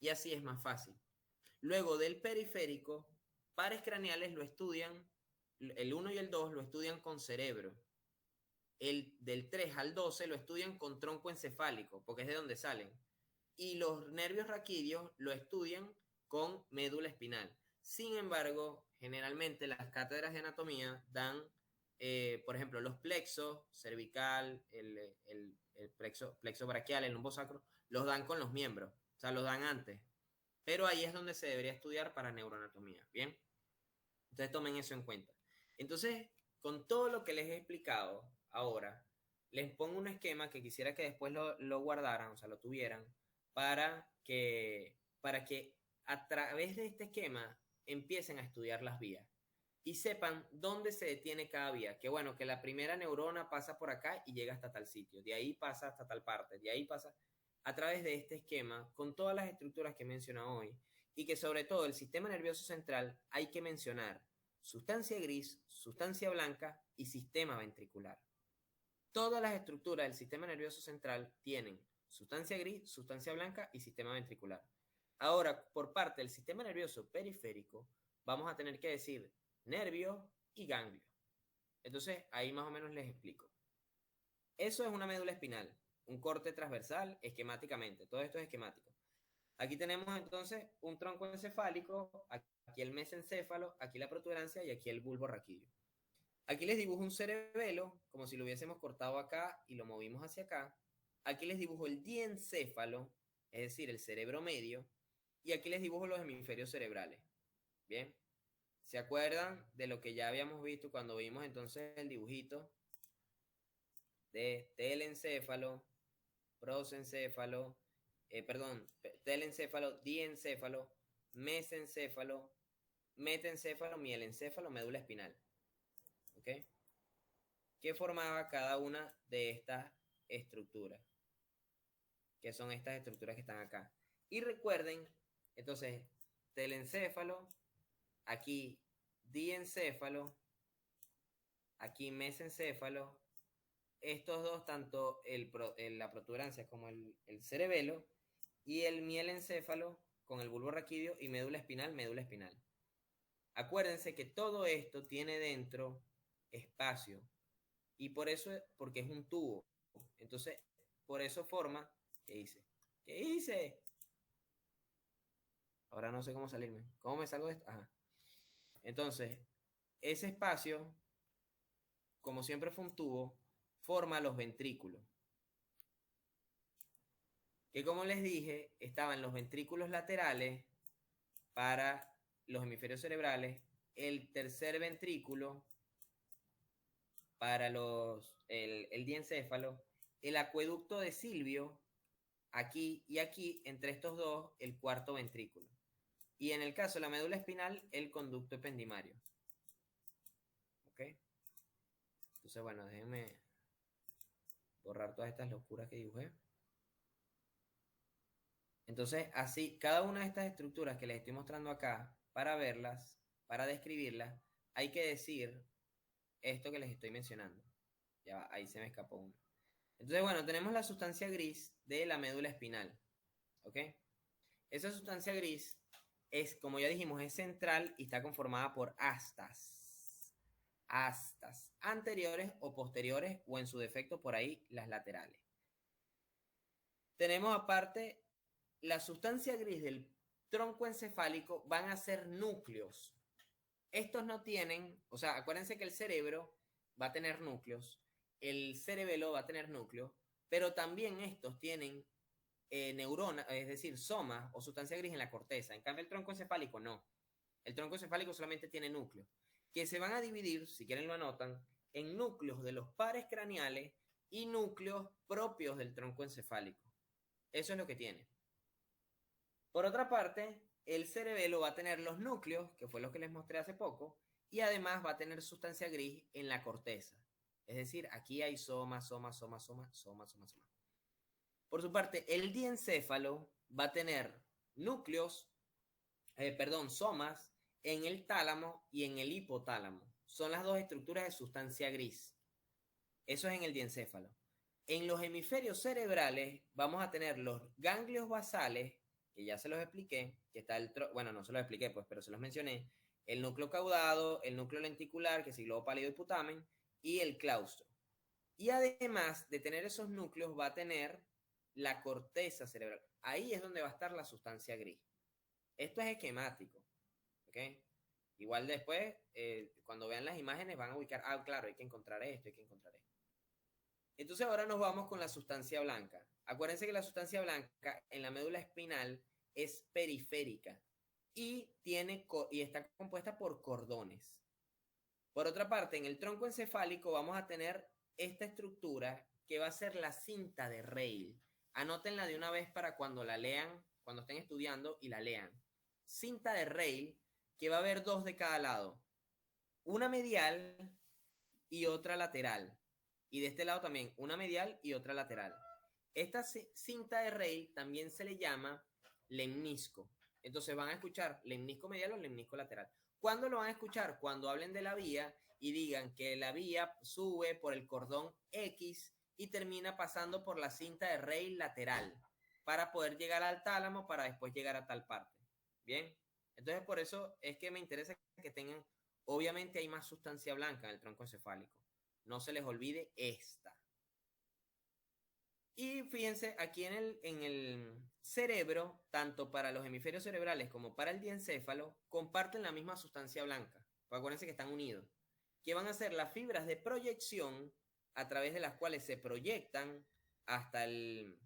Y así es más fácil. Luego del periférico, pares craneales lo estudian, el 1 y el 2 lo estudian con cerebro. El del 3 al 12 lo estudian con tronco encefálico, porque es de donde salen. Y los nervios raquídeos lo estudian con médula espinal. Sin embargo, generalmente las cátedras de anatomía dan, por ejemplo, los plexos, cervical, el plexo braquial, el lumbosacro, los dan con los miembros, o sea, los dan antes. Pero ahí es donde se debería estudiar para neuroanatomía, ¿bien? Entonces tomen eso en cuenta. Entonces, con todo lo que les he explicado ahora, les pongo un esquema que quisiera que después lo guardaran, o sea, lo tuvieran, para que a través de este esquema empiecen a estudiar las vías y sepan dónde se detiene cada vía. Que bueno, que la primera neurona pasa por acá y llega hasta tal sitio, de ahí pasa hasta tal parte, de ahí pasa a través de este esquema con todas las estructuras que he mencionado hoy y que sobre todo el sistema nervioso central hay que mencionar sustancia gris, sustancia blanca y sistema ventricular. Todas las estructuras del sistema nervioso central tienen sustancia gris, sustancia blanca y sistema ventricular. Ahora, por parte del sistema nervioso periférico, vamos a tener que decir nervio y ganglio. Entonces, ahí más o menos les explico. Eso es una médula espinal, un corte transversal esquemáticamente. Todo esto es esquemático. Aquí tenemos entonces un tronco encefálico, aquí el mesencéfalo, aquí la protuberancia y aquí el bulbo raquídeo. Aquí les dibujo un cerebelo, como si lo hubiésemos cortado acá y lo movimos hacia acá. Aquí les dibujo el diencéfalo, es decir, el cerebro medio. Y aquí les dibujo los hemisferios cerebrales. Bien. ¿Se acuerdan de lo que ya habíamos visto cuando vimos entonces el dibujito de telencéfalo, prosencéfalo, telencéfalo, diencéfalo, mesencéfalo, metencéfalo, mielencéfalo, médula espinal? ¿Ok? ¿Qué formaba cada una de estas estructuras? ¿Qué son estas estructuras que están acá? Y recuerden, entonces, telencéfalo, aquí diencéfalo, aquí mesencéfalo, estos dos, tanto la protuberancia como el cerebelo, y el mielencéfalo con el bulbo raquídeo y médula espinal, médula espinal. Acuérdense que todo esto tiene dentro espacio, y por eso, porque es un tubo. Entonces, por eso forma, ¿qué hice? ¿Qué hice? Ahora no sé cómo salirme. ¿Cómo me salgo de esto? Ajá. Entonces, ese espacio, como siempre fue un tubo, forma los ventrículos. Que como les dije, estaban los ventrículos laterales para los hemisferios cerebrales, el tercer ventrículo para el diencéfalo, el acueducto de Silvio, aquí y aquí, entre estos dos, el cuarto ventrículo. Y en el caso de la médula espinal, el conducto ependimario. ¿Ok? Entonces, bueno, déjenme borrar todas estas locuras que dibujé. Entonces, así, cada una de estas estructuras que les estoy mostrando acá, para verlas, para describirlas, hay que decir esto que les estoy mencionando. Ya va, ahí se me escapó uno. Entonces, bueno, tenemos la sustancia gris de la médula espinal. ¿Ok? Esa sustancia gris es, como ya dijimos, es central y está conformada por astas. Astas anteriores o posteriores, o en su defecto por ahí las laterales. Tenemos aparte la sustancia gris del tronco encefálico, van a ser núcleos. Estos no tienen, o sea, acuérdense que el cerebro va a tener núcleos, el cerebelo va a tener núcleos, pero también estos tienen neuronas, es decir, somas o sustancia gris en la corteza. En cambio, el tronco encefálico no. El tronco encefálico solamente tiene núcleos, que se van a dividir, si quieren lo anotan, en núcleos de los pares craneales y núcleos propios del tronco encefálico. Eso es lo que tiene. Por otra parte, el cerebelo va a tener los núcleos, que fue lo que les mostré hace poco, y además va a tener sustancia gris en la corteza. Es decir, aquí hay soma. Por su parte, el diencéfalo va a tener núcleos, somas en el tálamo y en el hipotálamo. Son las dos estructuras de sustancia gris. Eso es en el diencéfalo. En los hemisferios cerebrales vamos a tener los ganglios basales, que ya se los expliqué, que está bueno, no se los expliqué, pues, pero se los mencioné, el núcleo caudado, el núcleo lenticular, que es el globo pálido y putamen, y el claustro. Y además de tener esos núcleos, va a tener la corteza cerebral. Ahí es donde va a estar la sustancia gris. Esto es esquemático, ¿ok? Igual después, cuando vean las imágenes, van a ubicar, claro, hay que encontrar esto, hay que encontrar esto. Entonces ahora nos vamos con la sustancia blanca. Acuérdense que la sustancia blanca en la médula espinal es periférica y está compuesta por cordones. Por otra parte, en el tronco encefálico vamos a tener esta estructura que va a ser la cinta de Rayleigh. Anótenla de una vez para cuando la lean, cuando estén estudiando y la lean. Cinta de Rayleigh, que va a haber dos de cada lado. Una medial y otra lateral. Y de este lado también, una medial y otra lateral. Esta cinta de Rayleigh también se le llama lemnisco. Entonces van a escuchar lemnisco medial o lemnisco lateral. ¿Cuándo lo van a escuchar? Cuando hablen de la vía y digan que la vía sube por el cordón X y termina pasando por la cinta de Rayleigh lateral para poder llegar al tálamo para después llegar a tal parte. ¿Bien? Entonces por eso es que me interesa que tengan, obviamente hay más sustancia blanca en el tronco encefálico. No se les olvide esta. Y fíjense, aquí en el cerebro, tanto para los hemisferios cerebrales como para el diencéfalo, comparten la misma sustancia blanca. Pues acuérdense que están unidos. Que van a ser las fibras de proyección a través de las cuales se proyectan hasta el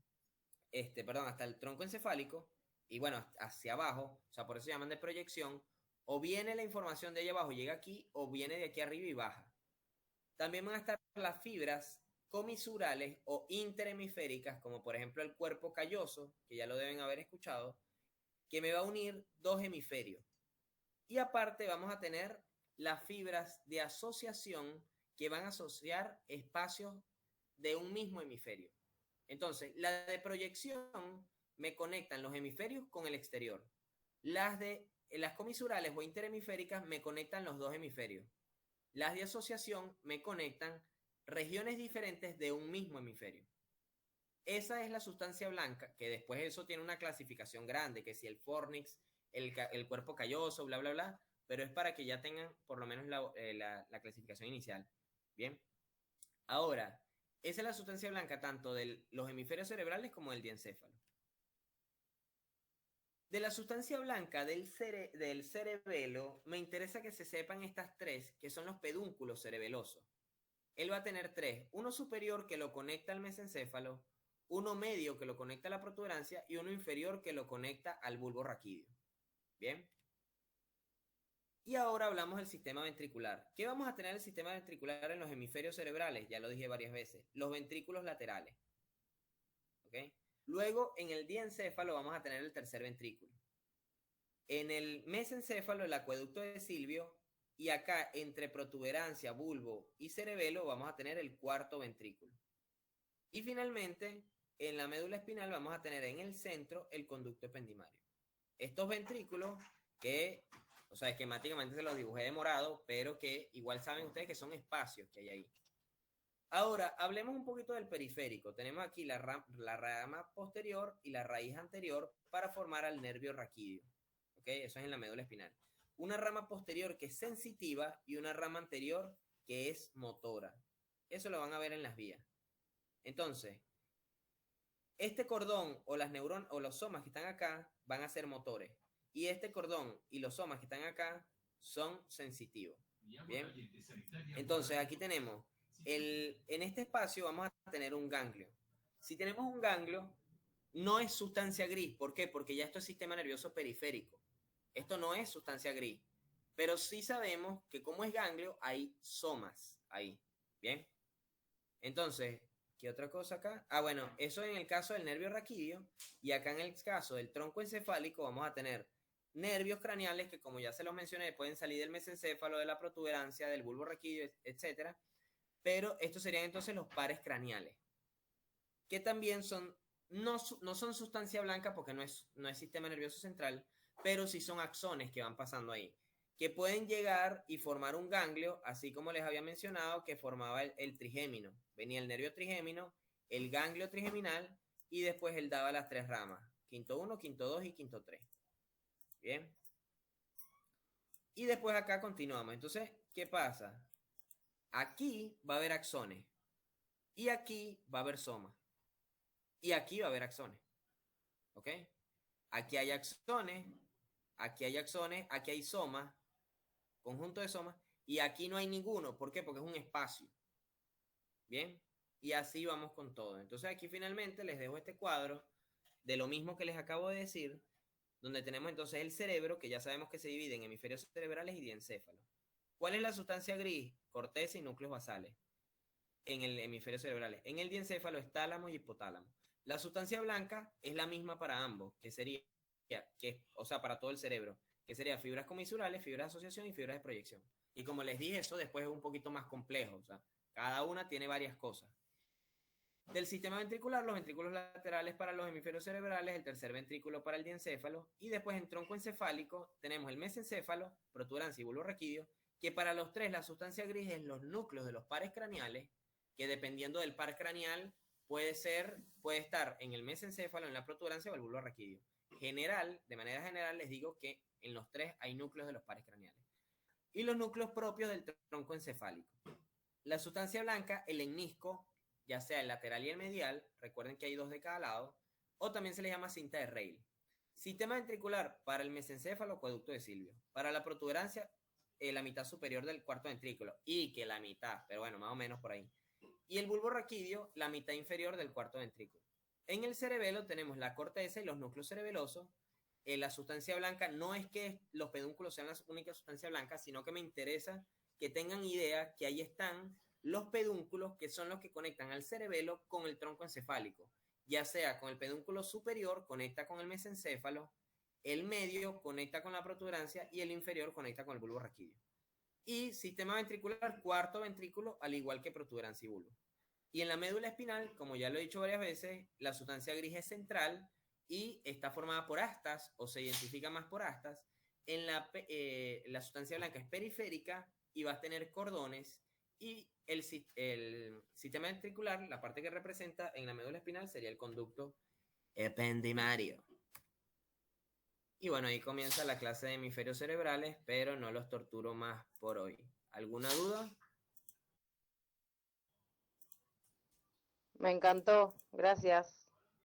tronco encefálico y bueno, hacia abajo, o sea, por eso se llaman de proyección, O viene la información de allá abajo, llega aquí, o viene de aquí arriba y baja. También van a estar las fibras comisurales o interhemisféricas, como por ejemplo el cuerpo calloso, que ya lo deben haber escuchado, que me va a unir dos hemisferios. Y aparte vamos a tener las fibras de asociación que van a asociar espacios de un mismo hemisferio. Entonces, la de proyección me conectan los hemisferios con el exterior. Las comisurales o interhemisféricas me conectan los dos hemisferios. Las de asociación me conectan regiones diferentes de un mismo hemisferio. Esa es la sustancia blanca, que después eso tiene una clasificación grande, que si el fornix, el cuerpo calloso, bla, bla, bla, pero es para que ya tengan por lo menos la clasificación inicial. Bien. Ahora, esa es la sustancia blanca tanto de los hemisferios cerebrales como del diencéfalo. De la sustancia blanca del cerebelo, me interesa que se sepan estas tres, que son los pedúnculos cerebelosos. Él va a tener tres, uno superior que lo conecta al mesencéfalo, uno medio que lo conecta a la protuberancia y uno inferior que lo conecta al bulbo raquídeo. Bien. Y ahora hablamos del sistema ventricular. ¿Qué vamos a tener en el sistema ventricular en los hemisferios cerebrales? Ya lo dije varias veces. Los ventrículos laterales. ¿Ok? Luego, en el diencéfalo vamos a tener el tercer ventrículo. En el mesencéfalo, el acueducto de Silvio. Y acá, entre protuberancia, bulbo y cerebelo, vamos a tener el cuarto ventrículo. Y finalmente, en la médula espinal vamos a tener en el centro el conducto ependimario. Estos ventrículos que, o sea, esquemáticamente se los dibujé de morado, pero que igual saben ustedes que son espacios que hay ahí. Ahora, hablemos un poquito del periférico. Tenemos aquí la rama posterior y la raíz anterior para formar al nervio raquídeo. ¿Ok? Eso es en la médula espinal. Una rama posterior que es sensitiva y una rama anterior que es motora. Eso lo van a ver en las vías. Entonces, este cordón o las neuronas o los somas que están acá van a ser motores. Y este cordón y los somas que están acá son sensitivos. Bien. Entonces, aquí tenemos, en este espacio vamos a tener un ganglio. Si tenemos un ganglio, no es sustancia gris. ¿Por qué? Porque ya esto es sistema nervioso periférico. Esto no es sustancia gris. Pero sí sabemos que como es ganglio, hay somas ahí. Bien. Entonces, ¿qué otra cosa acá? Ah, bueno, eso en el caso del nervio raquídeo. Y acá en el caso del tronco encefálico vamos a tener nervios craneales que, como ya se los mencioné, pueden salir del mesencéfalo, de la protuberancia, del bulbo raquídeo, etc. Pero estos serían entonces los pares craneales. Que también son, no son sustancia blanca porque no es sistema nervioso central, pero sí son axones que van pasando ahí, que pueden llegar y formar un ganglio, así como les había mencionado que formaba el trigémino. Venía el nervio trigémino, el ganglio trigeminal y después él daba las tres ramas, quinto 1, quinto 2 y quinto 3. Bien. Y después acá continuamos. Entonces, ¿qué pasa? Aquí va a haber axones y aquí va a haber somas y aquí va a haber axones. ¿Ok? Aquí hay axones, aquí hay axones, aquí hay somas, conjunto de somas, y aquí no hay ninguno. ¿Por qué? Porque es un espacio. Bien, y así vamos con todo. Entonces aquí finalmente les dejo este cuadro de lo mismo que les acabo de decir, donde tenemos entonces el cerebro, que ya sabemos que se divide en hemisferios cerebrales y diencéfalo. ¿Cuál es la sustancia gris? Corteza y núcleos basales en el hemisferio cerebral. En el diencéfalo es tálamo y hipotálamo. La sustancia blanca es la misma para ambos, que sería, o sea, para todo el cerebro, que sería fibras comisurales, fibras de asociación y fibras de proyección. Y como les dije, eso después es un poquito más complejo, o sea, cada una tiene varias cosas. Del sistema ventricular, los ventrículos laterales para los hemisferios cerebrales, el tercer ventrículo para el diencéfalo, y después en tronco encefálico tenemos el mesencéfalo, protuberancia y bulbo raquídeo, que para los tres la sustancia gris es los núcleos de los pares craneales, que dependiendo del par craneal puede estar en el mesencéfalo, en la protuberancia o el bulbo raquídeo. De manera general les digo que en los tres hay núcleos de los pares craneales. Y los núcleos propios del tronco encefálico. La sustancia blanca, el ennisco, ya sea el lateral y el medial, recuerden que hay dos de cada lado, o también se le llama cinta de Rayleigh. Sistema ventricular para el mesencéfalo, acueducto de Silvio. Para la protuberancia, la mitad superior del cuarto ventrículo, y que la mitad, pero bueno, más o menos por ahí. Y el bulbo raquídeo, la mitad inferior del cuarto ventrículo. En el cerebelo tenemos la corteza y los núcleos cerebelosos, la sustancia blanca no es que los pedúnculos sean la única sustancia blanca, sino que me interesa que tengan idea que ahí están los pedúnculos, que son los que conectan al cerebelo con el tronco encefálico, ya sea con el pedúnculo superior, conecta con el mesencéfalo, el medio conecta con la protuberancia y el inferior conecta con el bulbo raquídeo. Y sistema ventricular, cuarto ventrículo, al igual que protuberancia y bulbo. Y en la médula espinal, como ya lo he dicho varias veces, la sustancia gris es central y está formada por astas, o se identifica más por astas. En la sustancia blanca es periférica y va a tener cordones. Y el sistema ventricular, la parte que representa en la médula espinal, sería el conducto ependimario. Y bueno, ahí comienza la clase de hemisferios cerebrales, pero no los torturo más por hoy. ¿Alguna duda? Me encantó, gracias.